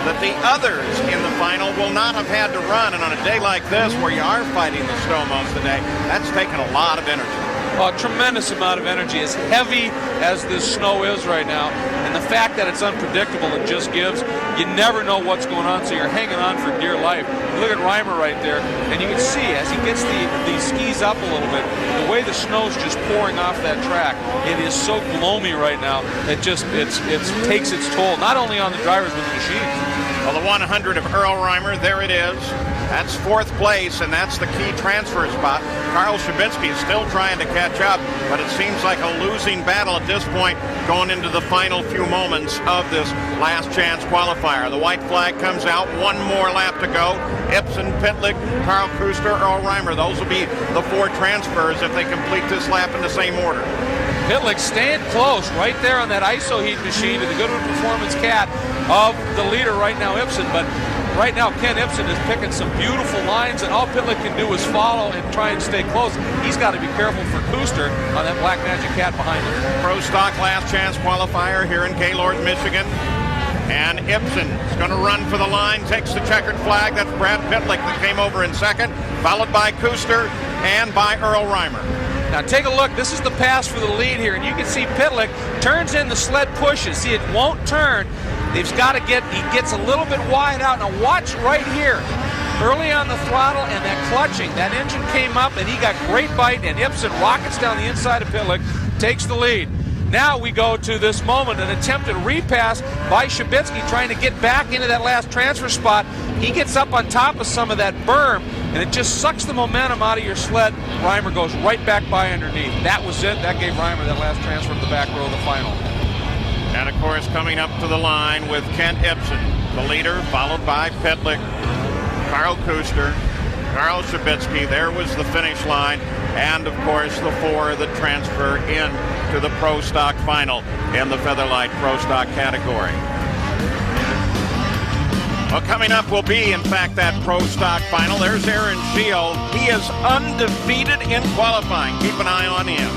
that the others in the final will not have had to run. And on a day like this, where you are fighting the snow most of the day, that's taken a lot of energy. A tremendous amount of energy, as heavy as this snow is right now, and the fact that it's unpredictable, it just gives, you never know what's going on, so you're hanging on for dear life. Look at Reimer right there, and you can see as he gets the skis up a little bit, the way the snow's just pouring off that track, it is so gloomy right now, it takes its toll, not only on the drivers but the machines. Well, the 100 of Earl Reimer, there it is. That's fourth place, and that's the key transfer spot. Carl Shabitsky is still trying to catch up, but it seems like a losing battle at this point going into the final few moments of this last chance qualifier. The white flag comes out, one more lap to go. Ibsen, Pitlick, Carl Kuster, Earl Reimer. Those will be the 4 transfers if they complete this lap in the same order. Pitlick staying close right there on that ISO heat machine to the Goodwin Performance Cat of the leader right now, Ibsen, but right now, Ken Ibsen is picking some beautiful lines, and all Pitlick can do is follow and try and stay close. He's got to be careful for Kuster on that Black Magic Cat behind him. Pro Stock last chance qualifier here in Gaylord, Michigan. And Ibsen is going to run for the line, takes the checkered flag. That's Brad Pitlick that came over in second, followed by Kuster and by Earl Reimer. Now take a look. This is the pass for the lead here, and you can see Pitlick turns in, the sled pushes. See, it won't turn. He's got to he gets a little bit wide out. Now watch right here. Early on the throttle and that clutching, that engine came up and he got great bite, and Ibsen rockets down the inside of Pitlick, takes the lead. Now we go to this moment, an attempted repass by Shabitsky trying to get back into that last transfer spot. He gets up on top of some of that berm, and it just sucks the momentum out of your sled. Reimer goes right back by underneath. That was it. That gave Reimer that last transfer to the back row of the final. And of course, coming up to the line with Ken Ibsen, the leader, followed by Pitlick, Carl Kuster, Carl Shabitsky. There was the finish line. And of course, the 4 that transfer in to the Pro Stock final in the Featherlight Pro Stock category. Well, coming up will be, in fact, that Pro Stock final. There's Aaron Shield. He is undefeated in qualifying. Keep an eye on him.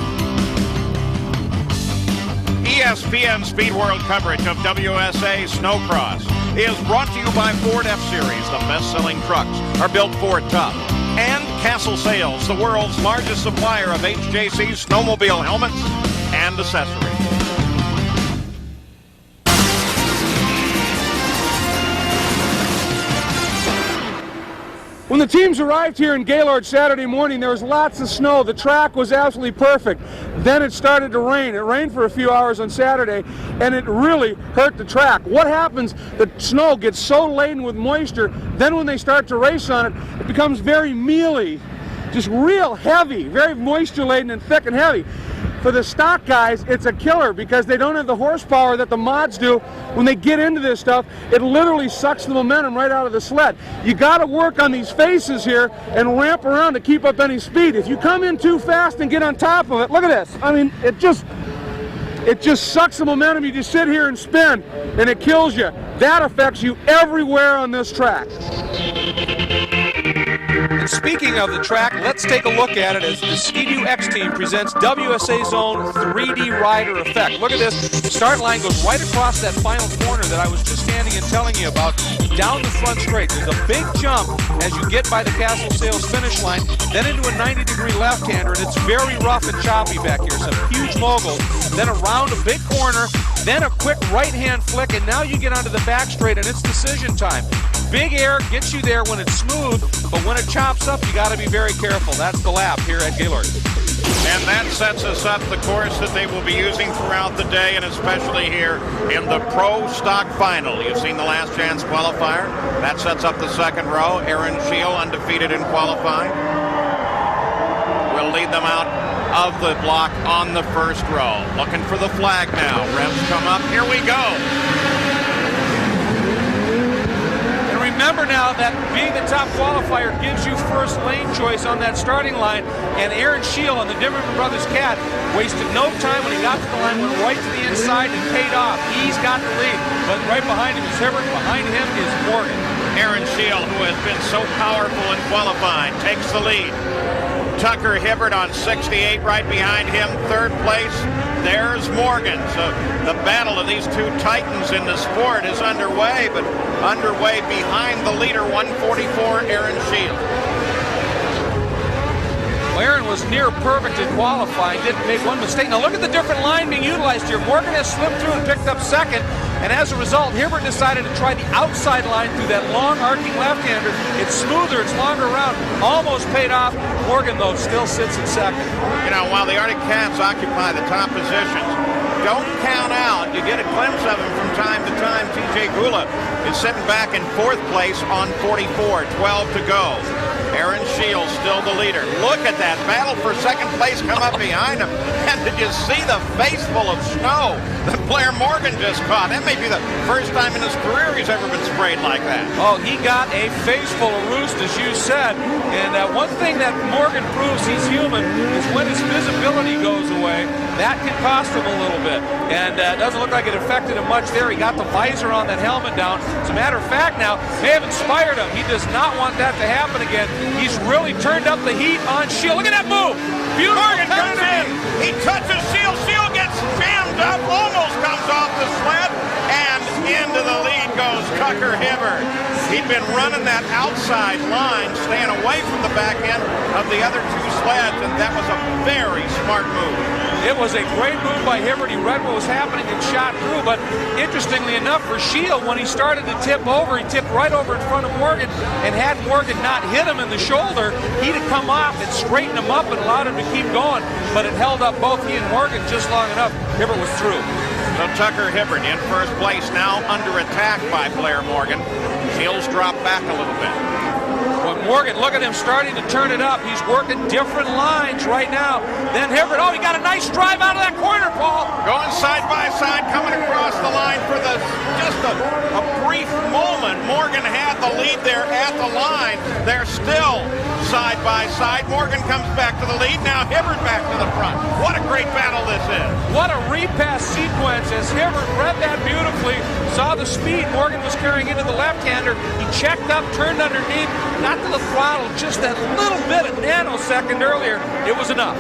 ESPN Speed World coverage of WSA Snocross is brought to you by Ford F-Series. The best-selling trucks are built Ford tough. And Castle Sales, the world's largest supplier of HJC snowmobile helmets and accessories. When the teams arrived here in Gaylord Saturday morning, there was lots of snow. The track was absolutely perfect. Then it started to rain. It rained for a few hours on Saturday, and it really hurt the track. What happens, the snow gets so laden with moisture, then when they start to race on it, it becomes very mealy, just real heavy, very moisture laden and thick and heavy. For the stock guys, it's a killer because they don't have the horsepower that the mods do. When they get into this stuff, it literally sucks the momentum right out of the sled. You got to work on these faces here and ramp around to keep up any speed. If you come in too fast and get on top of it, look at this. I mean, it just sucks the momentum. You just sit here and spin, and it kills you. That affects you everywhere on this track. And speaking of the track, let's take a look at it as the Ski-Doo X Team presents WSA's own 3D rider effect. Look at this. The start line goes right across that final corner that I was just standing and telling you about, down the front straight. There's a big jump as you get by the Castle Sales finish line, then into a 90-degree left-hander, and it's very rough and choppy back here. Some huge moguls, then around a big corner, then a quick right-hand flick, and now you get onto the back straight, and it's decision time. Big air gets you there when it's smooth, but when it chops up, you got to be very careful. That's the lap here at Gaylord. And that sets us up the course that they will be using throughout the day, and especially here in the Pro Stock Final. You've seen the last chance qualifier. That sets up the second row. Aaron Scheel, undefeated in qualifying, will lead them out of the block on the first row. Looking for the flag now. Revs come up. Here we go. Remember now that being the top qualifier gives you first lane choice on that starting line, and Aaron Scheel on the Dimmerman Brothers Cat wasted no time when he got to the line, went right to the inside and paid off. He's got the lead, but right behind him is Hibbert, behind him is Morgan. Aaron Scheel, who has been so powerful in qualifying, takes the lead. Tucker Hibbert on 68 right behind him, third place. There's Morgan. So the battle of these two titans in the sport is underway, but underway behind the leader, 144, Aaron Scheel. Well, Aaron was near perfect in qualifying, didn't make one mistake. Now look at the different line being utilized here. Morgan has slipped through and picked up second, and as a result, Hibbert decided to try the outside line through that long arcing left-hander. It's smoother, it's longer around, almost paid off. Morgan, though, still sits in second. You know, while the Arctic Cats occupy the top positions, don't count out. You get a glimpse of him from time to time. TJ Gula is sitting back in fourth place on 44, 12 to go. Aaron Scheel still the leader. Look at that battle for second place come up behind him. And did you see the face full of snow that Blair Morgan just caught? That may be the first time in his career he's ever been sprayed like that. Oh, he got a face full of roost, as you said. And one thing that Morgan proves he's human is when his visibility goes away, that can cost him a little bit. And it doesn't look like it affected him much there. He got the visor on that helmet down. As a matter of fact now, may have inspired him. He does not want that to happen again. He's really turned up the heat on Scheel. Look at that move. Beautiful. Morgan comes in. He touches Scheel. Scheel gets jammed up, almost comes off the sled, and into the lead goes Tucker Hibbert. He'd been running that outside line, staying away from the back end of the other two sleds, and that was a very smart move. It was a great move by Hibbert. He read what was happening and shot through, but interestingly enough for Scheel, when he started to tip over, he tipped right over in front of Morgan, and had Morgan not hit him in the shoulder, he'd have come off and straightened him up and allowed him to keep going, but it held up both he and Morgan just long enough. Hibbert was through. So Tucker Hibbert in first place now, under attack by Blair Morgan. Scheel's dropped back a little bit. But Morgan, look at him starting to turn it up. He's working different lines right now. Then Hibbert, oh, he got a nice drive out of that corner, Paul. Going side by side, coming across the line for just a brief moment. Morgan had the lead there at the line. They're still side by side. Morgan comes back to the lead. Now Hibbert back to the front. What a great battle this is. What a repass sequence as Hibbert read that beautifully. Saw the speed Morgan was carrying into the left-hander. He checked up, turned underneath, got to the throttle just that little bit, a nanosecond earlier. It was enough.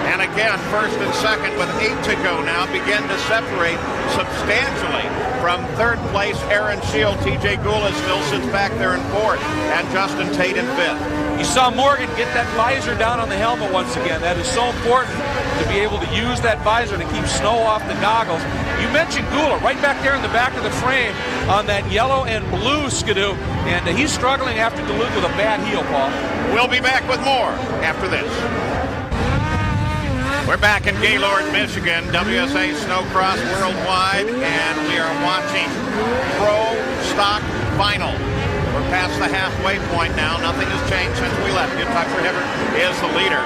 And again, first and second with 8 to go now begin to separate substantially from third place. Aaron Shield, TJ Gula still sits back there in fourth, and Justin Tate in fifth. You saw Morgan get that visor down on the helmet once again. That is so important to be able to use that visor to keep snow off the goggles. You mentioned Gula right back there in the back of the frame on that yellow and blue Skidoo, and he's struggling after Duluth with a bad heel, Paul. We'll be back with more after this. We're back in Gaylord, Michigan, WSA Snocross Worldwide, and we are watching Pro Stock Final. We're past the halfway point now. Nothing has changed since we left. Tucker Hibbert is the leader,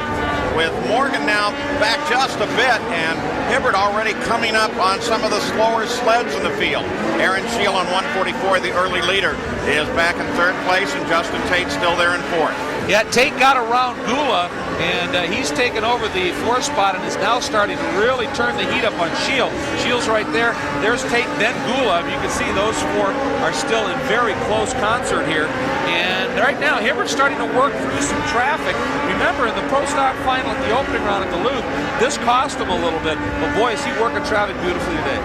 with Morgan now back just a bit, and Hibbert already coming up on some of the slower sleds in the field. Aaron Shield on 144, the early leader, is back in third place, and Justin Tate still there in fourth. Yeah, Tate got around Gula, and he's taken over the fourth spot and is now starting to really turn the heat up on Shield. Shield's right there. There's Tate, then Gula. You can see those four are still in very close concert here. And right now, Hibbert's starting to work through some traffic. Remember, in the Pro Stock Final at the opening round at Duluth, this cost him a little bit. But boy, is he working traffic beautifully today.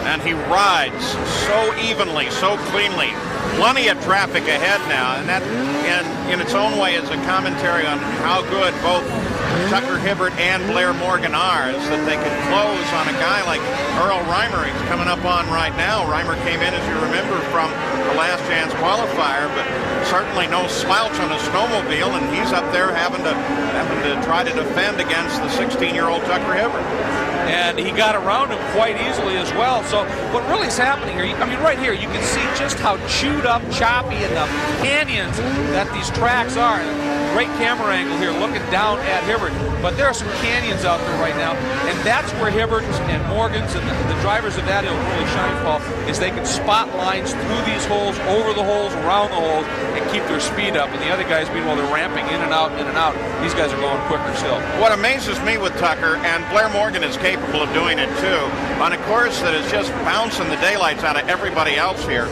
And he rides so evenly, so cleanly. Plenty of traffic ahead now, and that in its own way is a commentary on how good both Tucker Hibbert and Blair Morgan are, is that they can close on a guy like Earl Reimer. He's coming up on right now. Reimer came in, as you remember, from the last chance qualifier, but certainly no slouch on a snowmobile, and he's up there having to try to defend against the 16-year-old Tucker Hibbert. And he got around him quite easily as well. So what really is happening here, I mean, right here, you can see just how chewed up, choppy, and the canyons that these tracks are. Great camera angle here looking down at Hibbert. But there are some canyons out there right now, and that's where Hibbert and Morgan's and the drivers of that hill really shine, Paul, is they can spot lines through these holes, over the holes, around the holes, and keep their speed up. And the other guys, meanwhile, they're ramping in and out, in and out. These guys are going quicker still. What amazes me with Tucker, and Blair Morgan is capable of doing it too, on a course that is just bouncing the daylights out of everybody else here,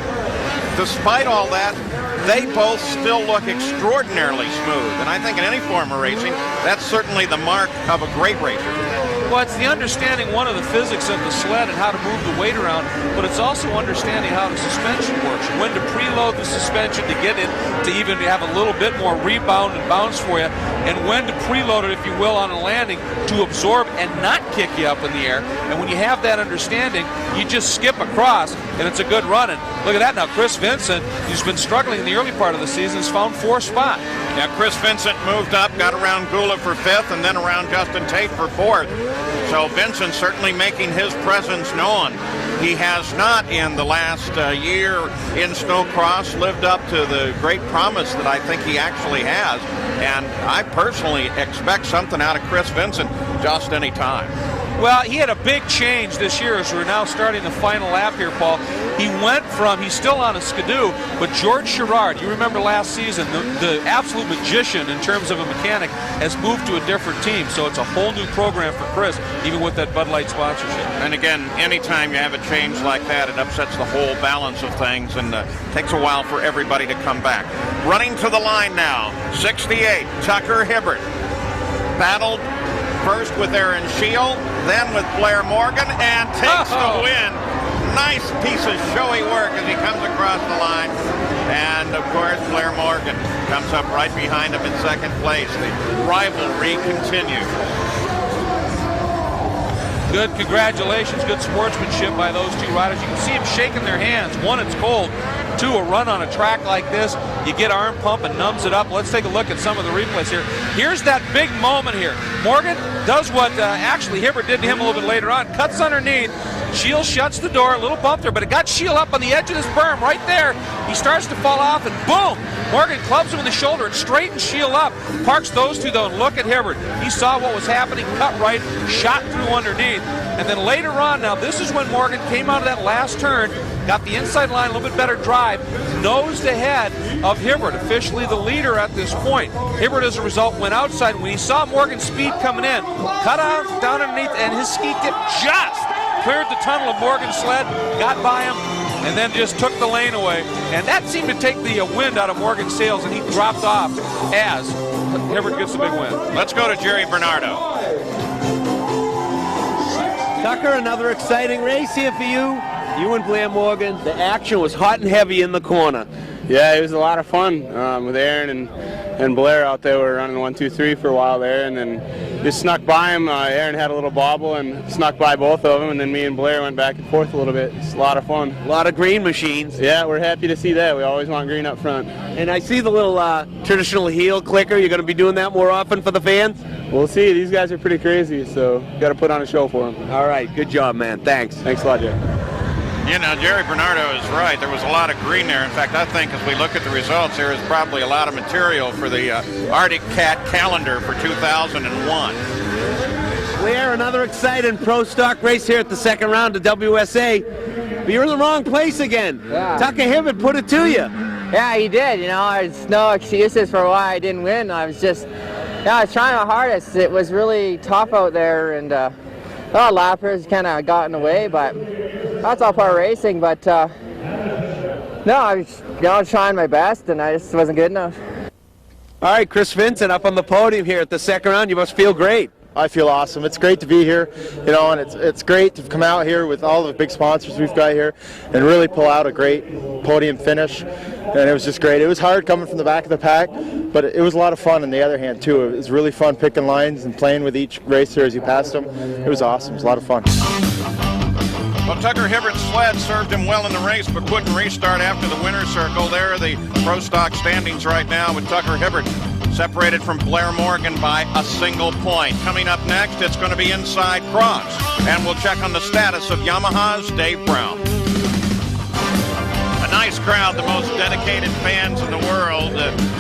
despite all that, they both still look extraordinarily smooth. And I think in any form of racing, that's certainly the mark of a great racer. Well, it's the understanding, one, of the physics of the sled and how to move the weight around, but it's also understanding how the suspension works, when to preload the suspension to get it to even have a little bit more rebound and bounce for you, and when to preload it, if you will, on a landing to absorb and not kick you up in the air. And when you have that understanding, you just skip across, and it's a good run. And look at that now, Chris Vincent, who's been struggling in the early part of the season, has found fourth spot. Yeah, Chris Vincent moved up, got around Gula for fifth, and then around Justin Tate for fourth. So Vincent certainly making his presence known. He has not, in the last year in Snocross, lived up to the great promise that I think he actually has. And I personally expect something out of Chris Vincent just any time. Well, he had a big change this year as we're now starting the final lap here, Paul. He went from, he's still on a Skidoo, but George Sherrard, you remember last season, the absolute magician in terms of a mechanic, has moved to a different team. So it's a whole new program for Chris, even with that Bud Light sponsorship. And again, anytime you have a change like that, it upsets the whole balance of things, and takes a while for everybody to come back. Running to the line now, 68, Tucker Hibbert. Battled first with Aaron Shield, then with Blair Morgan, and takes the win. Nice piece of showy work as he comes across the line. And, of course, Blair Morgan comes up right behind him in second place. The rivalry continues. Good congratulations, good sportsmanship by those two riders. You can see them shaking their hands. One, it's cold. Two, a run on a track like this, you get arm pump and numbs it up. Let's take a look at some of the replays here. Here's that big moment here. Morgan does what actually Hibbert did to him a little bit later on. Cuts underneath. Shield shuts the door, a little bump there, but it got Shield up on the edge of this berm right there. He starts to fall off, and boom! Morgan clubs him in the shoulder and straightens Shield up. Parks those two, though, and look at Hibbert. He saw what was happening, cut right, shot through underneath. And then later on, now this is when Morgan came out of that last turn, got the inside line, a little bit better drive, nosed ahead of Hibbert, officially the leader at this point. Hibbert, as a result, went outside. When he saw Morgan's speed coming in, cut off down underneath, and his ski tip just cleared the tunnel of Morgan's sled, got by him, and then just took the lane away. And that seemed to take the wind out of Morgan's sails, and he dropped off as Hibbert gets the big win. Let's go to Jerry Bernardo. Tucker, another exciting race here for you. You and Blair Morgan. The action was hot and heavy in the corner. Yeah, it was a lot of fun with Aaron and Blair out there. We were running 1, 2, 3 for a while there, and then just snuck by him. Aaron had a little bobble and snuck by both of them, and then me and Blair went back and forth a little bit. It's a lot of fun. A lot of green machines. Yeah, we're happy to see that. We always want green up front. And I see the little traditional heel clicker. You're going to be doing that more often for the fans? We'll see. These guys are pretty crazy, so got to put on a show for them. All right, good job, man. Thanks. Thanks a lot, Jay. You know, Jerry Bernardo is right. There was a lot of green there. In fact, I think as we look at the results, there is probably a lot of material for the Arctic Cat calendar for 2001. Blair, another exciting pro stock race here at the second round of WSA. But you're in the wrong place again. Yeah. Tucker Hibbert put it to you. Yeah, he did. You know, there's no excuses for why I didn't win. I was just, I was trying my hardest. It was really tough out there, and lappers kind of got in the way, but that's all part of racing. But no, I was trying my best, and I just wasn't good enough. All right, Chris Vincent up on the podium here at the second round. You must feel great. I feel awesome. It's great to be here, you know, and it's great to come out here with all the big sponsors we've got here and really pull out a great podium finish. And it was just great. It was hard coming from the back of the pack, but it was a lot of fun on the other hand too. It was really fun picking lines and playing with each racer as you passed them. It was awesome. It was a lot of fun. Well, Tucker Hibbert's sled served him well in the race, but couldn't restart after the winner's circle. There are the pro stock standings right now with Tucker Hibbert separated from Blair Morgan by a single point. Coming up next, it's going to be Inside Cross, and we'll check on the status of Yamaha's Dave Brown. A nice crowd, the most dedicated fans in the world.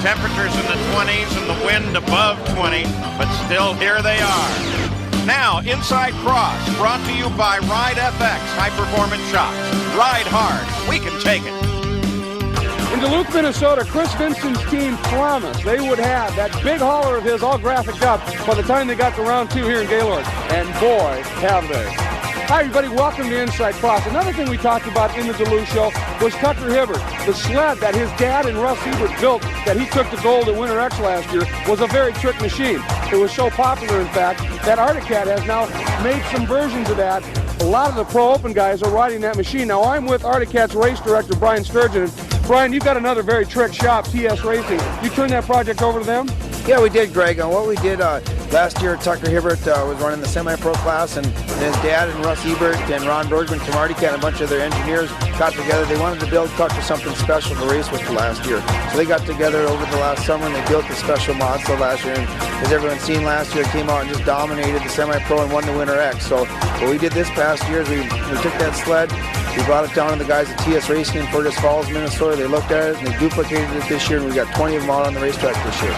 Temperatures in the 20s and the wind above 20, but still here they are. Now, Inside Cross, brought to you by Ride FX High Performance Shocks. Ride hard. We can take it. In Duluth, Minnesota, Chris Vincent's team promised they would have that big hauler of his all graphicked up by the time they got to round 2 here in Gaylord. And boy, have they. Hi, everybody. Welcome to Inside Cross. Another thing we talked about in the Duluth show was Tucker Hibbert. The sled that his dad and Russ Hebert built that he took to gold at Winter X last year was a very trick machine. It was so popular, in fact, that Arctic Cat has now made some versions of that. A lot of the Pro Open guys are riding that machine. Now, I'm with Arctic Cat's race director, Brian Sturgeon. Brian, you've got another very trick shop, TS Racing. You turned that project over to them? Yeah, we did, Greg. And what we did last year, Tucker Hibbert was running the semi-pro class, and his dad and Russ Ebert and Ron Bergman from Arctic Cat and a bunch of their engineers got together. They wanted to build Tucker something special to race with for last year. So they got together over the last summer, and they built a special mod sled last year. And as everyone's seen last year, it came out and just dominated the semi-pro and won the Winter X. So what we did this past year is we took that sled, we brought it down to the guys at TS Racing in Fergus Falls, Minnesota. They looked at it and they duplicated it this year, and we got 20 of them out on the racetrack this year.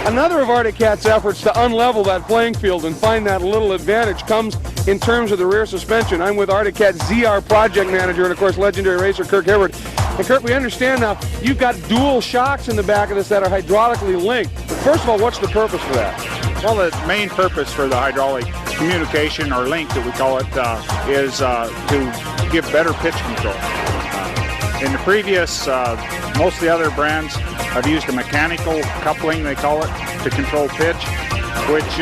Another of Arctic Cat's efforts to unlevel that playing field and find that little advantage comes in terms of the rear suspension. I'm with Arctic Cat ZR project manager and, of course, legendary racer Kirk Hibbert. And, Kirk, we understand now you've got dual shocks in the back of this that are hydraulically linked. But first of all, what's the purpose for that? Well, the main purpose for the hydraulic communication, or link that we call it, is to give better pitch control. In the previous, most of the other brands have used a mechanical coupling, they call it, to control pitch, which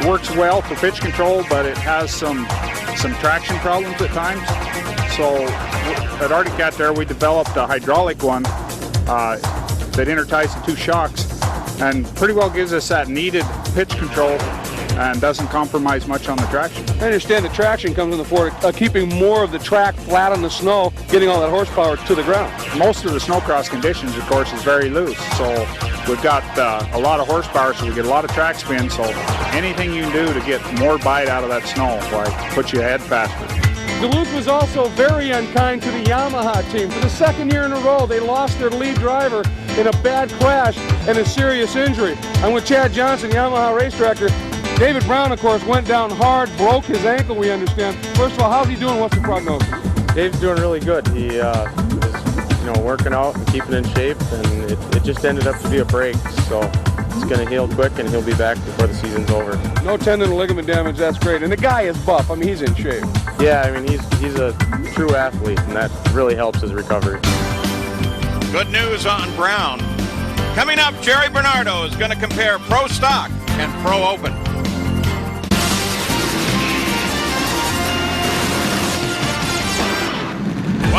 works well for pitch control, but it has some traction problems at times. So at Arctic Cat there, we developed a hydraulic one that interties the two shocks and pretty well gives us that needed pitch control and doesn't compromise much on the traction. I understand the traction comes in the form of keeping more of the track flat on the snow, getting all that horsepower to the ground. Most of the snowcross conditions, of course, is very loose, so we've got a lot of horsepower, so we get a lot of track spin, so anything you can do to get more bite out of that snow, like put you ahead faster. Duluth was also very unkind to the Yamaha team. For the second year in a row, they lost their lead driver in a bad crash and a serious injury. I'm with Chad Johnson, Yamaha race director. David Brown, of course, went down hard, broke his ankle, we understand. First of all, how's he doing? What's the prognosis? Dave's doing really good. He is working out and keeping in shape, and it just ended up to be a break. So it's going to heal quick, and he'll be back before the season's over. No tendon or ligament damage, that's great. And the guy is buff. I mean, he's in shape. Yeah, I mean, he's a true athlete, and that really helps his recovery. Good news on Brown. Coming up, Jerry Bernardo is going to compare Pro Stock and Pro Open.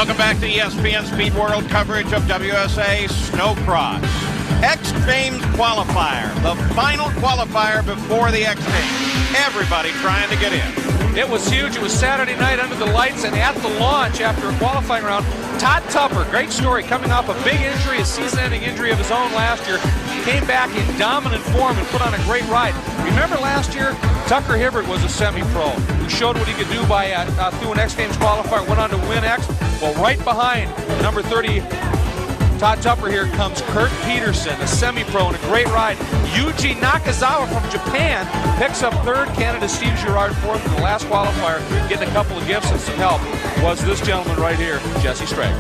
Welcome back to ESPN Speed World coverage of WSA Snocross. X Games qualifier, the final qualifier before the X Games. Everybody trying to get in. It was huge. It was Saturday night under the lights, and at the launch after a qualifying round, Todd Tupper, great story, coming off a big injury, a season-ending injury of his own last year, came back in dominant form and put on a great ride. Remember last year, Tucker Hibbert was a semi-pro who showed what he could do by through an X Games qualifier, went on to win X. Well, right behind number 30, Todd Tupper, here comes Kurt Peterson, a semi-pro and a great ride. Yuji Nakazawa from Japan picks up third. Canada Steve Girard fourth in the last qualifier. Getting a couple of gifts and some help was this gentleman right here, Jesse Strang.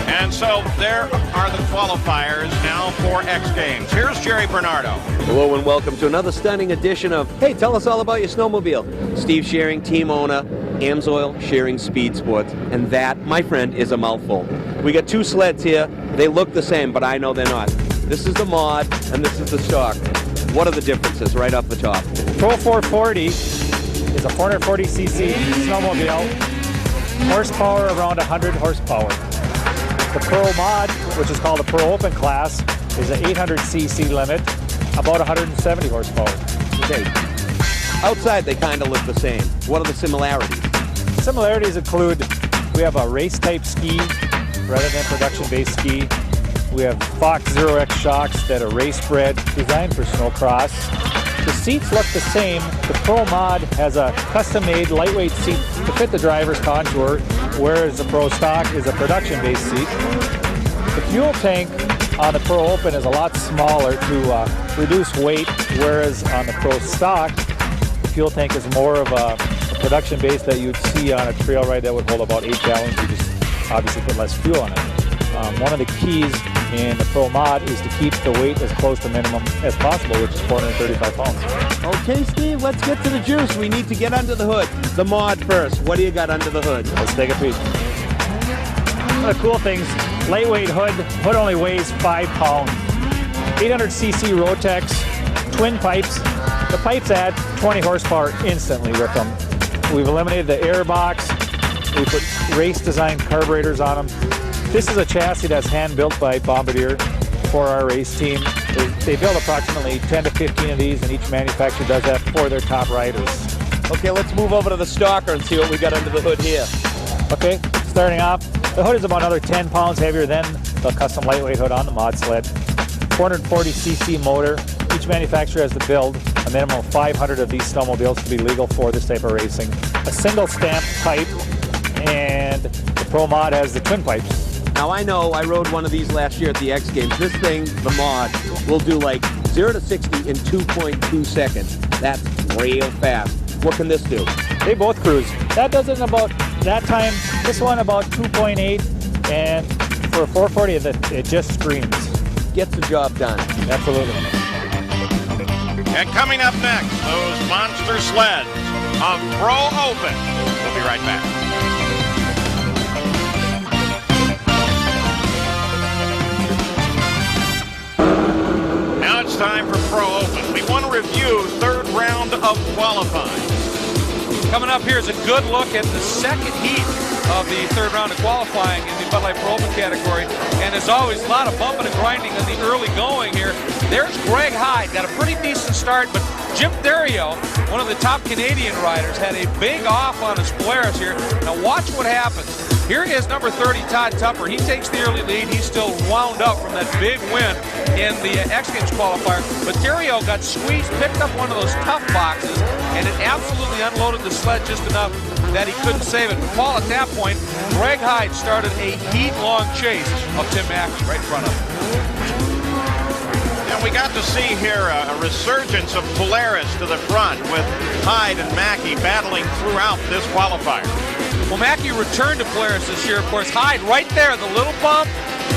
And so there are the qualifiers now for X Games. Here's Jerry Bernardo. Hello and welcome to another stunning edition of Hey, tell us all about your snowmobile. Steve Shearing, team owner, Amsoil Shearing Speed Sports, and that, my friend, is a mouthful. We got two sleds here. They look the same, but I know they're not. This is the mod, and this is the stock. What are the differences right off the top? Pro 440 is a 440cc snowmobile, horsepower around 100 horsepower. The Pro Mod, which is called the Pro Open class, is an 800cc limit, about 170 horsepower. Okay. Outside, they kind of look the same. What are the similarities? Similarities include we have a race-type ski rather than production-based ski. We have Fox Zero X shocks that are race-bred, designed for snowcross. The seats look the same. The Pro Mod has a custom-made lightweight seat to fit the driver's contour, whereas the Pro Stock is a production-based seat. The fuel tank on the Pro Open is a lot smaller to reduce weight, whereas on the Pro Stock, the fuel tank is more of a production base that you'd see on a trail ride that would hold about 8 gallons. You just obviously put less fuel on it. One of the keys in the Pro Mod is to keep the weight as close to minimum as possible, which is 435 pounds. Okay, Steve, let's get to the juice. We need to get under the hood. The mod first. What do you got under the hood? Let's take a peek. One of the cool things, lightweight hood. Hood only weighs 5 pounds. 800cc Rotex, twin pipes. The pipes add 20 horsepower instantly with them. We've eliminated the air box. We put race-designed carburetors on them. This is a chassis that's hand-built by Bombardier for our race team. They build approximately 10 to 15 of these, and each manufacturer does that for their top riders. Okay, let's move over to the stalker and see what we got under the hood here. Okay, starting off, the hood is about another 10 pounds heavier than the custom lightweight hood on the mod sled. 440cc motor. Each manufacturer has to build a minimum of 500 of these snowmobiles to be legal for this type of racing. A single stamp pipe, and the Pro Mod has the twin pipes. Now I know I rode one of these last year at the X Games. This thing, the mod, will do like 0 to 60 in 2.2 seconds. That's real fast. What can this do? They both cruise. That does it in about that time. This one about 2.8, and for a 440, it just screams. Gets the job done. Absolutely. And coming up next, those monster sleds of Pro Open. We'll be right back. Now it's time for Pro Open. We want to review third round of qualifying. Coming up here is a good look at the second heat of the third round of qualifying in the Bud Light Pro Open category. And as always, a lot of bumping and grinding in the early going here. There's Greg Hyde, got a pretty decent start, but Jim Theriot, one of the top Canadian riders, had a big off on his Polaris here. Now watch what happens. Here is number 30, Todd Tupper. He takes the early lead. He's still wound up from that big win in the X Games qualifier. But Theriot got squeezed, picked up one of those tough boxes, and it absolutely unloaded the sled just enough that he couldn't save it. But Paul, at that point, Greg Hyde started a heat-long chase of Tim Mackey right in front of him. And we got to see here a resurgence of Polaris to the front with Hyde and Mackey battling throughout this qualifier. Well, Mackey returned to Polaris this year. Of course, Hyde right there, the little bump,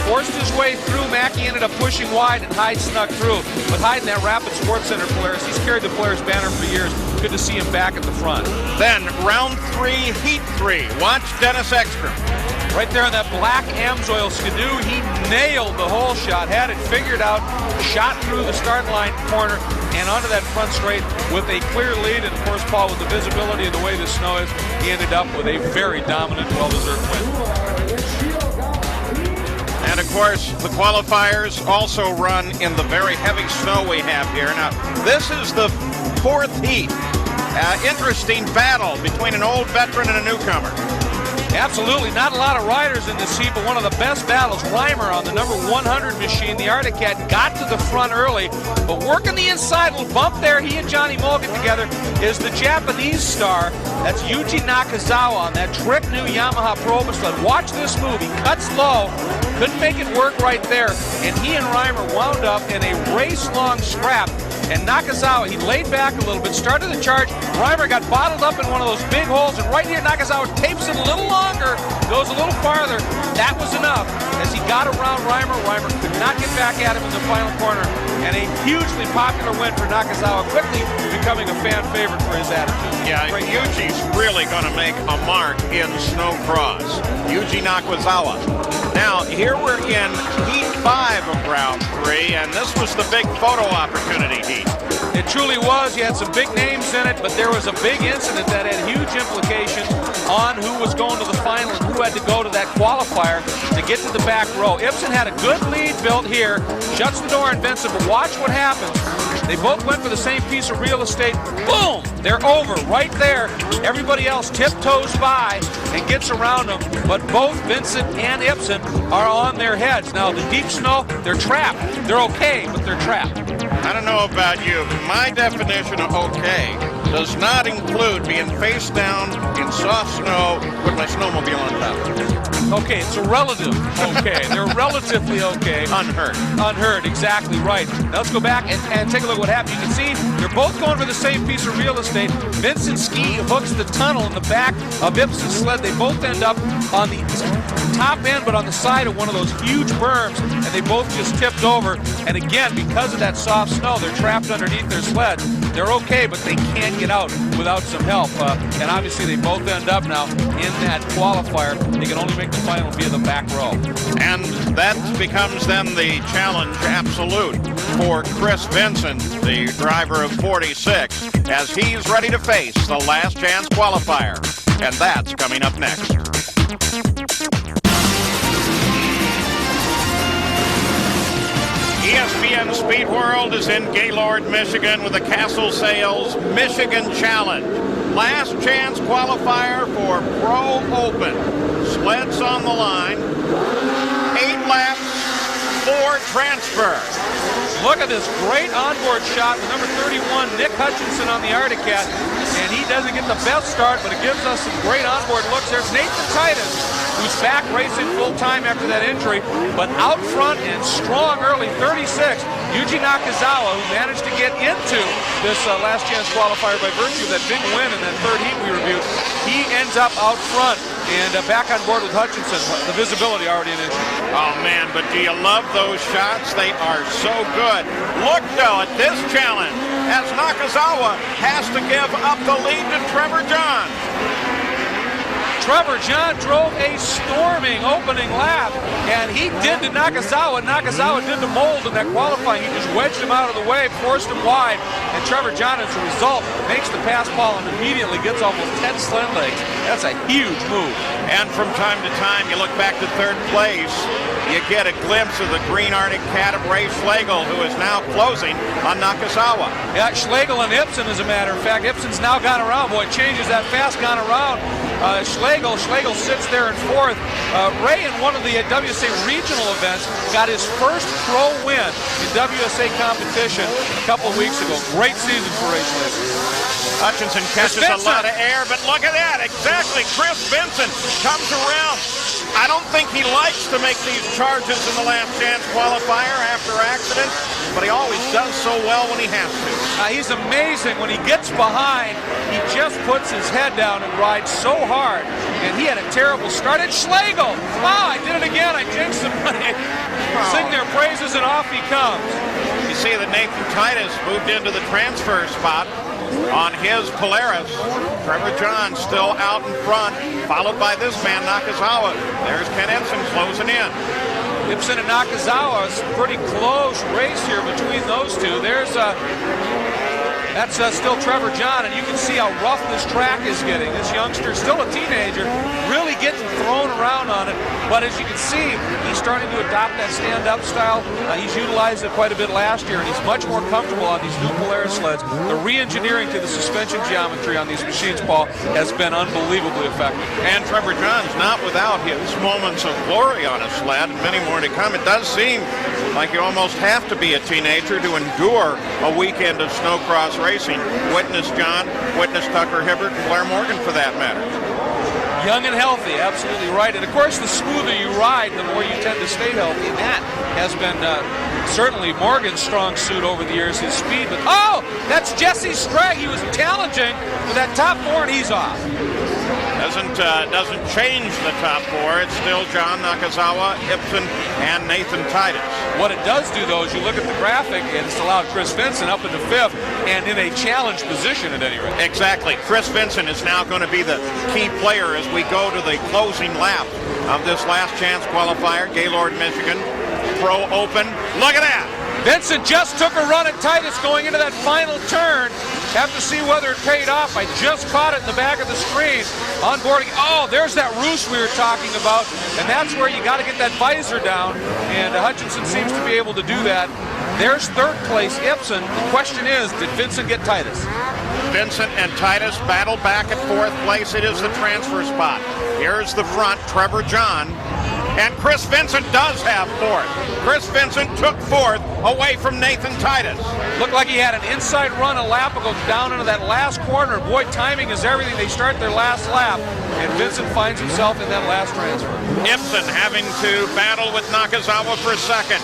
forced his way through. Mackey ended up pushing wide, and Hyde snuck through. But Hyde in that Rapid Sports Center Polaris, he's carried the Polaris banner for years. Good to see him back at the front. Then, round 3, heat 3. Watch Dennis Ekstrom. Right there on that black Amsoil Skidoo, he nailed the hole shot, had it figured out, shot through the start line corner and onto that front straight with a clear lead. And of course, Paul, with the visibility of the way the snow is, he ended up with a very dominant, well-deserved win. And of course, the qualifiers also run in the very heavy snow we have here. Now, this is the fourth heat. Interesting battle between an old veteran and a newcomer. Absolutely, not a lot of riders in this heat, but one of the best battles. Reimer on the number 100 machine, the Arctic Cat, got to the front early, but working the inside, little bump there, he and Johnny Mulligan together, is the Japanese star. That's Yuji Nakazawa on that trick new Yamaha Proba sled. Watch this move, he cuts low, couldn't make it work right there, and he and Reimer wound up in a race-long scrap. And Nakazawa, he laid back a little bit, started the charge. Reimer got bottled up in one of those big holes, and right here Nakazawa tapes it a little longer, goes a little farther. That was enough. As he got around Reimer, Reimer could not get back at him in the final corner. And a hugely popular win for Nakazawa, quickly becoming a fan favorite for his attitude. Yeah, Yuji's really going to make a mark in Snocross. Yuji Nakazawa. Now, here we're in Heat 5 of Round 3, and this was the big photo opportunity heat. It truly was. You had some big names in it, but there was a big incident that had huge implications on who was going to the final and who had to go to that qualifier to get to the back row. Ibsen had a good lead built here, shuts the door on Vincent, but watch what happens. They both went for the same piece of real estate. Boom! They're over right there. Everybody else tiptoes by and gets around them, but both Vincent and Ibsen are on their heads. Now, the deep snow, they're trapped. They're okay, but they're trapped. I don't know about you, but my definition of okay does not include being face down in soft snow with my snowmobile on top. Okay, it's a relative okay. They're relatively okay. Unhurt. Unhurt, exactly right. Now let's go back and take a look at what happened. You can see they're both going for the same piece of real estate. Vincent Ski hooks the tunnel in the back of Ibsen's sled. They both end up on the top end, but on the side of one of those huge berms, and they both just tipped over. And again, because of that soft snow, they're trapped underneath their sleds. They're okay, but they can't get out without some help. And obviously, they both end up now in that qualifier. They can only make the final via the back row. And that becomes then the challenge absolute for Chris Vincent, the driver of 46, as he's ready to face the last chance qualifier. And that's coming up next. ESPN Speed World is in Gaylord, Michigan with the Castle Sales Michigan Challenge. Last chance qualifier for Pro Open. Sleds on the line. 8 laps, 4 transfer. Look at this great onboard shot with number 31, Nick Hutchinson on the Arctic Cat. And he doesn't get the best start, but it gives us some great onboard looks. There's Nathan Titus, who's back racing full-time after that injury, but out front and strong early, 36. Yuji Nakazawa, who managed to get into this last chance qualifier by virtue of that big win in that third heat we reviewed. He ends up out front and back on board with Hutchinson. The visibility already an issue. Oh, man, but do you love those shots? They are so good. Look, though, at this challenge as Nakazawa has to give up the lead to Trevor John. Trevor John drove a storming opening lap, and he did to Nakazawa. Nakazawa did to Mold in that qualifying. He just wedged him out of the way, forced him wide, and Trevor John, as a result, makes the pass ball and immediately gets almost 10 sled legs. That's a huge move. And from time to time, you look back to third place, you get a glimpse of the green Arctic Cat of Ray Schlegel, who is now closing on Nakazawa. Yeah, Schlegel and Ibsen, as a matter of fact. Ibsen's now gone around. Boy, changes that fast, gone around. Schlegel sits there in fourth. Ray, in one of the WSA regional events, got his first pro win in WSA competition a couple of weeks ago. Great season for Ray Schlegel. Hutchinson catches a lot of air, but look at that. Exactly. Chris Vincent comes around. I don't think he likes to make these charges in the last chance qualifier after accident, but he always does so well when he has to. He's amazing. When he gets behind, he just puts his head down and rides so hard. And he had a terrible start. And Schlegel! Wow, I did it again. I jinxed somebody. Sing their praises, and off he comes. You see that Nathan Titus moved into the transfer spot on his Polaris. Trevor John still out in front, followed by this man, Nakazawa. There's Ken Ibsen closing in. Ibsen and Nakazawa, it's a pretty close race here between those two. There's That's still Trevor John, and you can see how rough this track is getting. This youngster, still a teenager, really getting thrown around on it. But as you can see, he's starting to adopt that stand-up style. He's utilized it quite a bit last year, and he's much more comfortable on these new Polaris sleds. The re-engineering to the suspension geometry on these machines, Paul, has been unbelievably effective. And Trevor John's not without his moments of glory on a sled, and many more to come. It does seem like you almost have to be a teenager to endure a weekend of snowcross racing. Witness John, witness Tucker Hibbert, and Blair Morgan for that matter. Young and healthy, absolutely right. And of course, the smoother you ride, the more you tend to stay healthy. And that has been certainly Morgan's strong suit over the years, his speed. But oh, that's Jesse Strag. He was challenging with that top four, and he's off. Doesn't change the top four. It's still John Nakazawa, Ibsen, and Nathan Titus. What it does do, though, is you look at the graphic, and it's allowed Chris Vincent up into fifth and in a challenge position at any rate. Exactly. Chris Vincent is now going to be the key player as we go to the closing lap of this last chance qualifier, Gaylord, Michigan. Pro Open. Look at that. Vincent just took a run at Titus going into that final turn. Have to see whether it paid off. I just caught it in the back of the screen. Onboarding. Oh, there's that roost we were talking about. And that's where you got to get that visor down. And Hutchinson seems to be able to do that. There's third place, Ibsen. The question is, did Vincent get Titus? Vincent and Titus battle back at fourth place. It is the transfer spot. Here's the front, Trevor John. And Chris Vincent does have fourth. Chris Vincent took fourth away from Nathan Titus. Looked like he had an inside run a lap ago down into that last corner. Boy, timing is everything. They start their last lap, and Vincent finds himself in that last transfer. Ibsen having to battle with Nakazawa for second.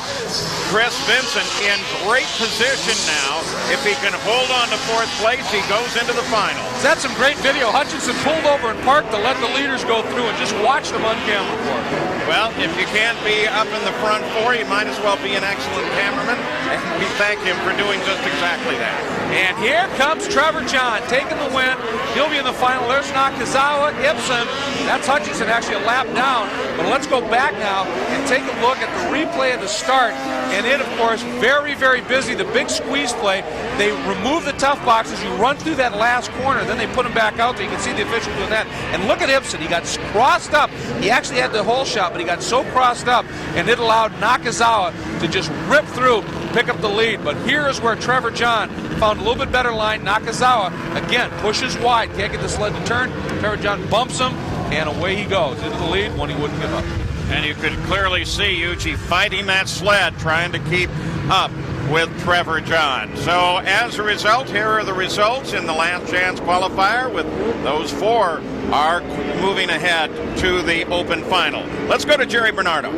Chris Vincent in great position now. If he can hold on to fourth place, he goes into the final. That's some great video. Hutchinson pulled over and parked to let the leaders go through and just watch them on camera for him. Well, if you can't be up in the front four, you might as well be an excellent cameraman, and we thank him for doing just exactly that. And here comes Trevor John taking the win. He'll be in the final. There's Nakazawa, Ibsen. That's Hutchinson actually a lap down. But let's go back now and take a look at the replay of the start. And it, of course, very, very busy. The big squeeze play. They remove the tough boxes. You run through that last corner. Then they put them back out there. You can see the official doing that. And look at Ibsen. He got crossed up. He actually had the whole shot, but he got so crossed up, and it allowed Nakazawa to just rip through, pick up the lead. But here is where Trevor John found a little bit better line. Nakazawa, again, pushes wide. Can't get the sled to turn. Trevor John bumps him, and away he goes into the lead when he wouldn't give up. And you could clearly see Yuji fighting that sled, trying to keep up with Trevor John. So as a result, here are the results in the last chance qualifier, with those four are moving ahead to the open final. Let's go to Jerry Bernardo.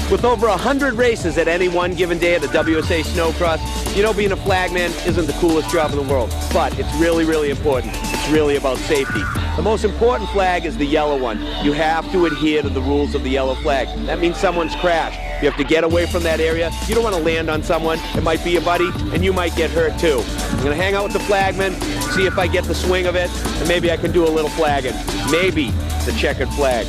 With over 100 races at any one given day at the WSA Snocross, you know, being a flagman isn't the coolest job in the world, but it's really, really important. It's really about safety. The most important flag is the yellow one. You have to adhere to the rules of the yellow flag. That means someone's crashed. You have to get away from that area. You don't want to land on someone. It might be a buddy, and you might get hurt too. I'm going to hang out with the flagman, see if I get the swing of it, and maybe I can do a little flagging. Maybe the checkered flag.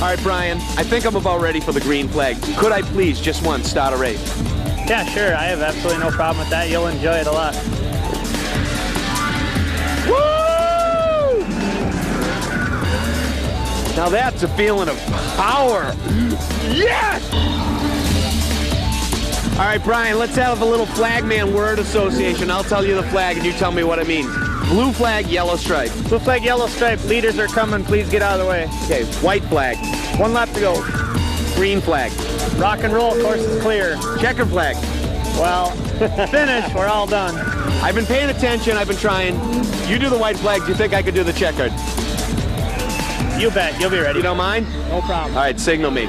All right, Brian, I think I'm about ready for the green flag. Could I please, just once, start a race? Yeah, sure. I have absolutely no problem with that. You'll enjoy it a lot. Woo! Now that's a feeling of power. Yes! All right, Brian, let's have a little flagman word association. I'll tell you the flag and you tell me what it means. Blue flag, yellow stripe. Blue flag, yellow stripe. Leaders are coming. Please get out of the way. Okay, white flag. 1 lap to go. Green flag. Rock and roll, course is clear. Checkered flag. Well, finish. We're all done. I've been paying attention. I've been trying. You do the white flag. Do you think I could do the checkered? You bet. You'll be ready. You don't mind? No problem. All right, signal me.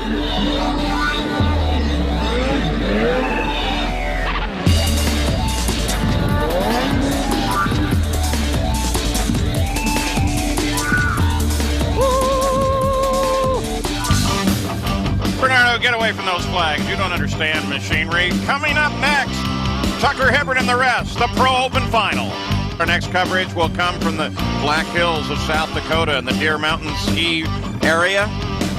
from those flags. You don't understand machinery. Coming up next, Tucker Hibbert and the rest, the Pro Open Final. Our next coverage will come from the Black Hills of South Dakota and the Deer Mountain ski area.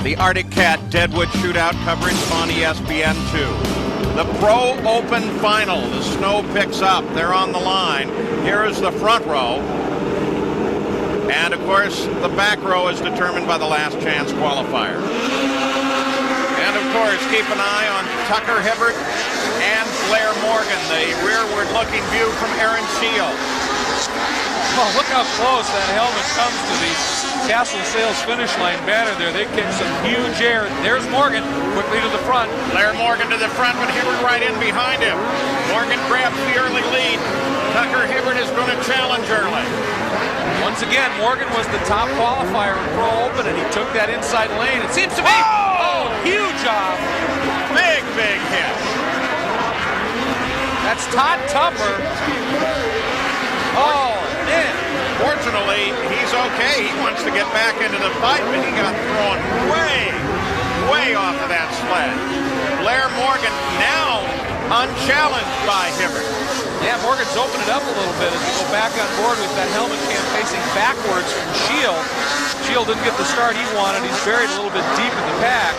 The Arctic Cat Deadwood Shootout coverage on ESPN2. The Pro Open Final. The snow picks up. They're on the line. Here is the front row. And, of course, the back row is determined by the last chance qualifier. And, of course, keep an eye on Tucker Hibbert and Blair Morgan, the rearward-looking view from Aaron Shields. Oh, look how close that helmet comes to the Castle Sales finish line banner there. They kick some huge air. There's Morgan quickly to the front. Blair Morgan to the front, but Hibbert right in behind him. Morgan grabs the early lead. Tucker Hibbert is going to challenge early. Once again, Morgan was the top qualifier in Pro Open, and he took that inside lane. It seems to be, huge job. Big hit. That's Todd Tupper. Oh, man. Fortunately, he's okay. He wants to get back into the fight, but he got thrown way off of that sled. Blair Morgan now unchallenged by Hibbert. Yeah, Morgan's opened it up a little bit as we go back on board with that helmet cam facing backwards from Shield. Shield didn't get the start he wanted. He's buried a little bit deep in the pack.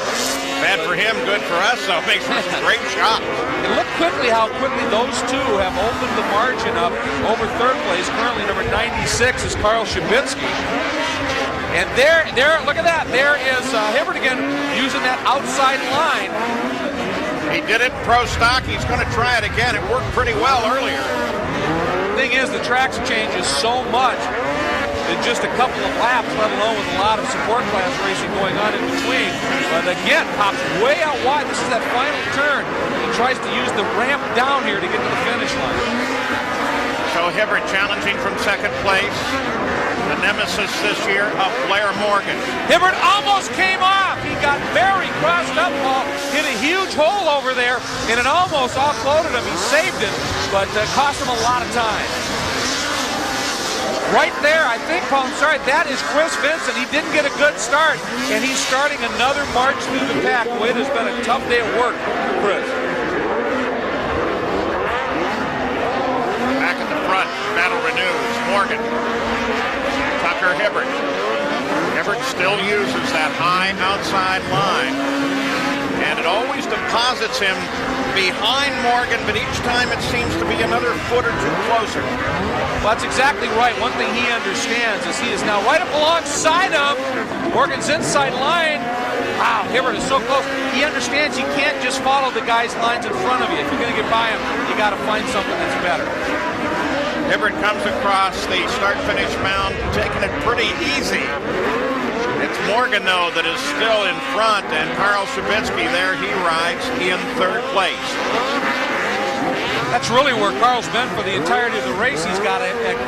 Bad for him, good for us, so makes for some great shots. And look quickly how quickly those two have opened the margin up over third place. Currently number 96 is Carl Shabitsky. And there, look at that. There is Hibbert again using that outside line. He did it pro stock. He's going to try it again. It worked pretty well earlier. The thing is, the tracks changes so much in just a couple of laps, let alone with a lot of support class racing going on in between. But again, pops way out wide. This is that final turn. He tries to use the ramp down here to get to the finish line. So Hibbert challenging from second place. The nemesis this year of Blair Morgan. Hibbert almost came off. He got very crossed up, Paul. Hit a huge hole over there, and it almost offloaded him. He saved it, but cost him a lot of time. Right there, I think, Paul, I'm sorry, that is Chris Vincent. He didn't get a good start, and he's starting another march through the pack. Well, it has been a tough day at work for Chris. Back at the front, battle renews. Morgan. Tucker Hibbert. Hibbert still uses that high outside line, and it always deposits him behind Morgan, but each time it seems to be another foot or two closer. Well, that's exactly right. One thing he understands is he is now right up alongside of Morgan's inside line. Wow, Hibbert is so close. He understands you can't just follow the guy's lines in front of you. If you're going to get by him, you got to find something that's better. Hibbert comes across the start-finish mound, taking it pretty easy. It's Morgan, though, that is still in front, and Carl Shabitsky there, he rides in third place. That's really where Carl's been for the entirety of the race. He's got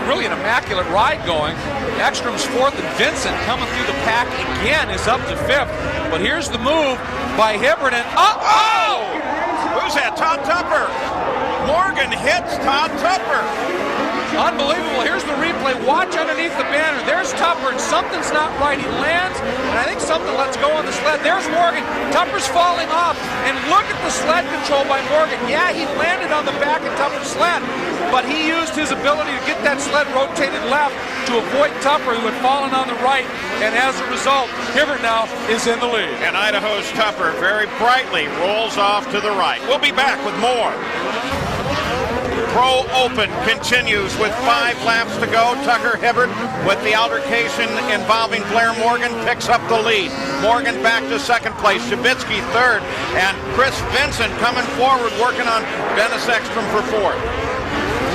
really an immaculate ride going. Ekstrom's fourth, and Vincent coming through the pack again is up to fifth. But here's the move by Hibbert, and who's that? Todd Tupper. Morgan hits Todd Tupper. Unbelievable. Here's the replay. Watch underneath the banner. There's Tupper, and something's not right. He lands, and I think something lets go on the sled. There's Morgan. Tupper's falling off, and look at the sled control by Morgan. Yeah, he landed on the back of Tupper's sled, but he used his ability to get that sled rotated left to avoid Tupper, who had fallen on the right, and as a result, Hibbert now is in the lead. And Idaho's Tupper very brightly rolls off to the right. We'll be back with more. Pro Open continues with 5 laps to go. Tucker Hibbert, with the altercation involving Blair Morgan, picks up the lead. Morgan back to second place. Shabitsky third. And Chris Vincent coming forward, working on Dennis Ekstrom for fourth.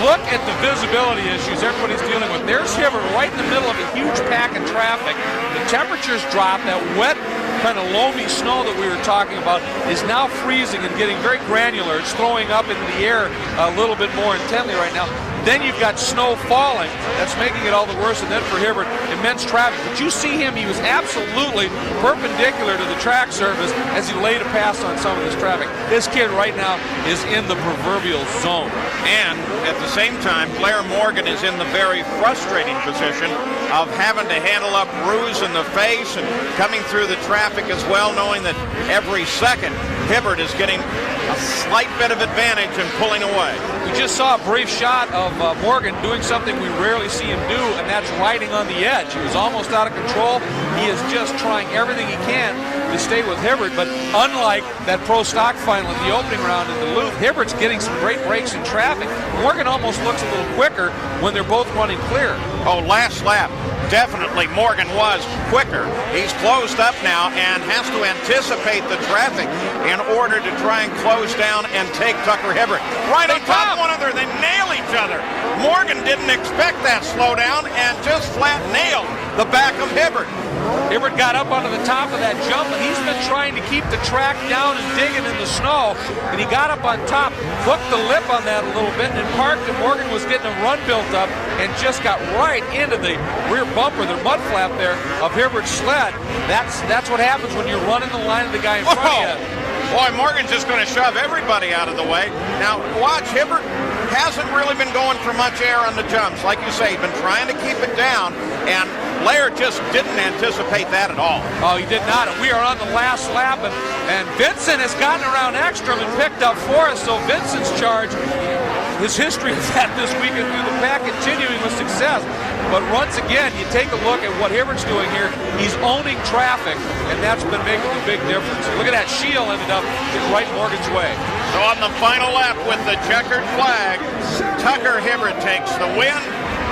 Look at the visibility issues everybody's dealing with. There's Hibbert right in the middle of a huge pack of traffic. The temperatures drop. That wet, kind of loamy snow that we were talking about is now freezing and getting very granular. It's throwing up into the air a little bit more intently right now. Then you've got snow falling. That's making it all the worse. And then for Hibbert, immense traffic. But you see him, he was absolutely perpendicular to the track surface as he laid a pass on some of this traffic. This kid right now is in the proverbial zone. And at the same time, Blair Morgan is in the very frustrating position of having to handle up Ruse in the face and coming through the traffic as well, knowing that every second Hibbert is getting a slight bit of advantage and pulling away. We just saw a brief shot of Morgan doing something we rarely see him do, and that's riding on the edge. He was almost out of control. He is just trying everything he can to stay with Hibbert, but unlike that pro stock final in the opening round in Duluth, Hibbert's getting some great breaks in traffic. Morgan almost looks a little quicker when they're both running clear. Oh, last lap. Definitely Morgan was quicker. He's closed up now and has to anticipate the traffic in order to try and close down and take Tucker Hibbert. Right on top of one another, they nail each other. Morgan didn't expect that slowdown and just flat nailed the back of Hibbert. Hibbert got up onto the top of that jump, and he's been trying to keep the track down and digging in the snow, and he got up on top, hooked the lip on that a little bit, and parked, and Morgan was getting a run built up and just got right into the rear bumper, the mud flap there, of Hibbert's sled. That's what happens when you're running the line of the guy in front of you. Boy, Morgan's just going to shove everybody out of the way. Now, watch, Hibbert hasn't really been going for much air on the jumps. Like you say, he's been trying to keep it down, and Blair just didn't anticipate that at all. Oh, he did not. We are on the last lap, and Vincent has gotten around Ekstrom and picked up Forrest, so Vincent's charge, his history of that this weekend through the pack, continuing with success. But once again, you take a look at what Hibbert's doing here. He's owning traffic, and that's been making a big difference. Look at that. Shield ended up right Morgan's way. So on the final lap with the checkered flag, Tucker Hibbert takes the win,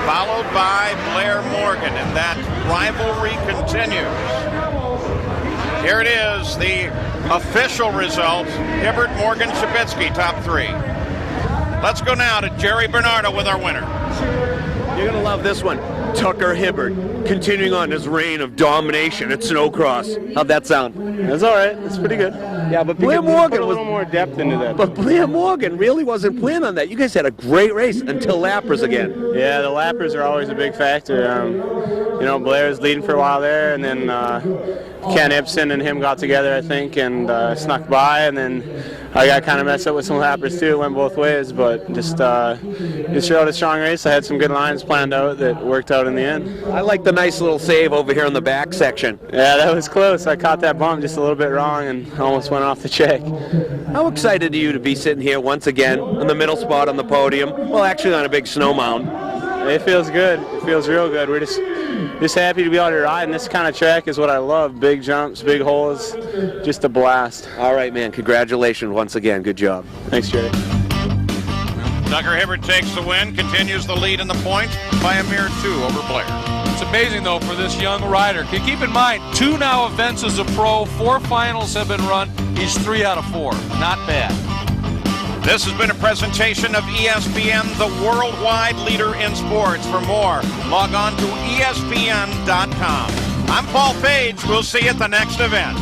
followed by Blair Morgan, and that rivalry continues. Here it is, the official results. Hibbert, Morgan, Shabitsky, top three. Let's go now to Jerry Bernardo with our winner. You're going to love this one. Tucker Hibbert continuing on his reign of domination at Snocross. How'd that sound? That's all right. It's pretty good. Yeah, but Blair Morgan put a little more depth into that. But Blair Morgan really wasn't planning on that. You guys had a great race until lappers again. Yeah, the lappers are always a big factor. You know, Blair's leading for a while there, and then Ken Ibsen and him got together, I think, and snuck by, and then I got kind of messed up with some lappers too. It went both ways, but just showed a strong race. I had some good lines planned out that worked out in the end. I like the nice little save over here in the back section. Yeah, that was close. I caught that bump just a little bit wrong and almost went off the check. How excited are you to be sitting here once again in the middle spot on the podium? Well, actually on a big snow mound. It feels good. It feels real good. We're just happy to be out here riding. This kind of track is what I love. Big jumps, big holes, just a blast. All right, man. Congratulations once again. Good job. Thanks, Jerry. Tucker Hibbert takes the win, continues the lead in the points by a mere 2 over Blair. It's amazing, though, for this young rider. Keep in mind, 2 now events as a pro, 4 finals have been run. He's 3 out of 4. Not bad. This has been a presentation of ESPN, the worldwide leader in sports. For more, log on to ESPN.com. I'm Paul Page. We'll see you at the next event.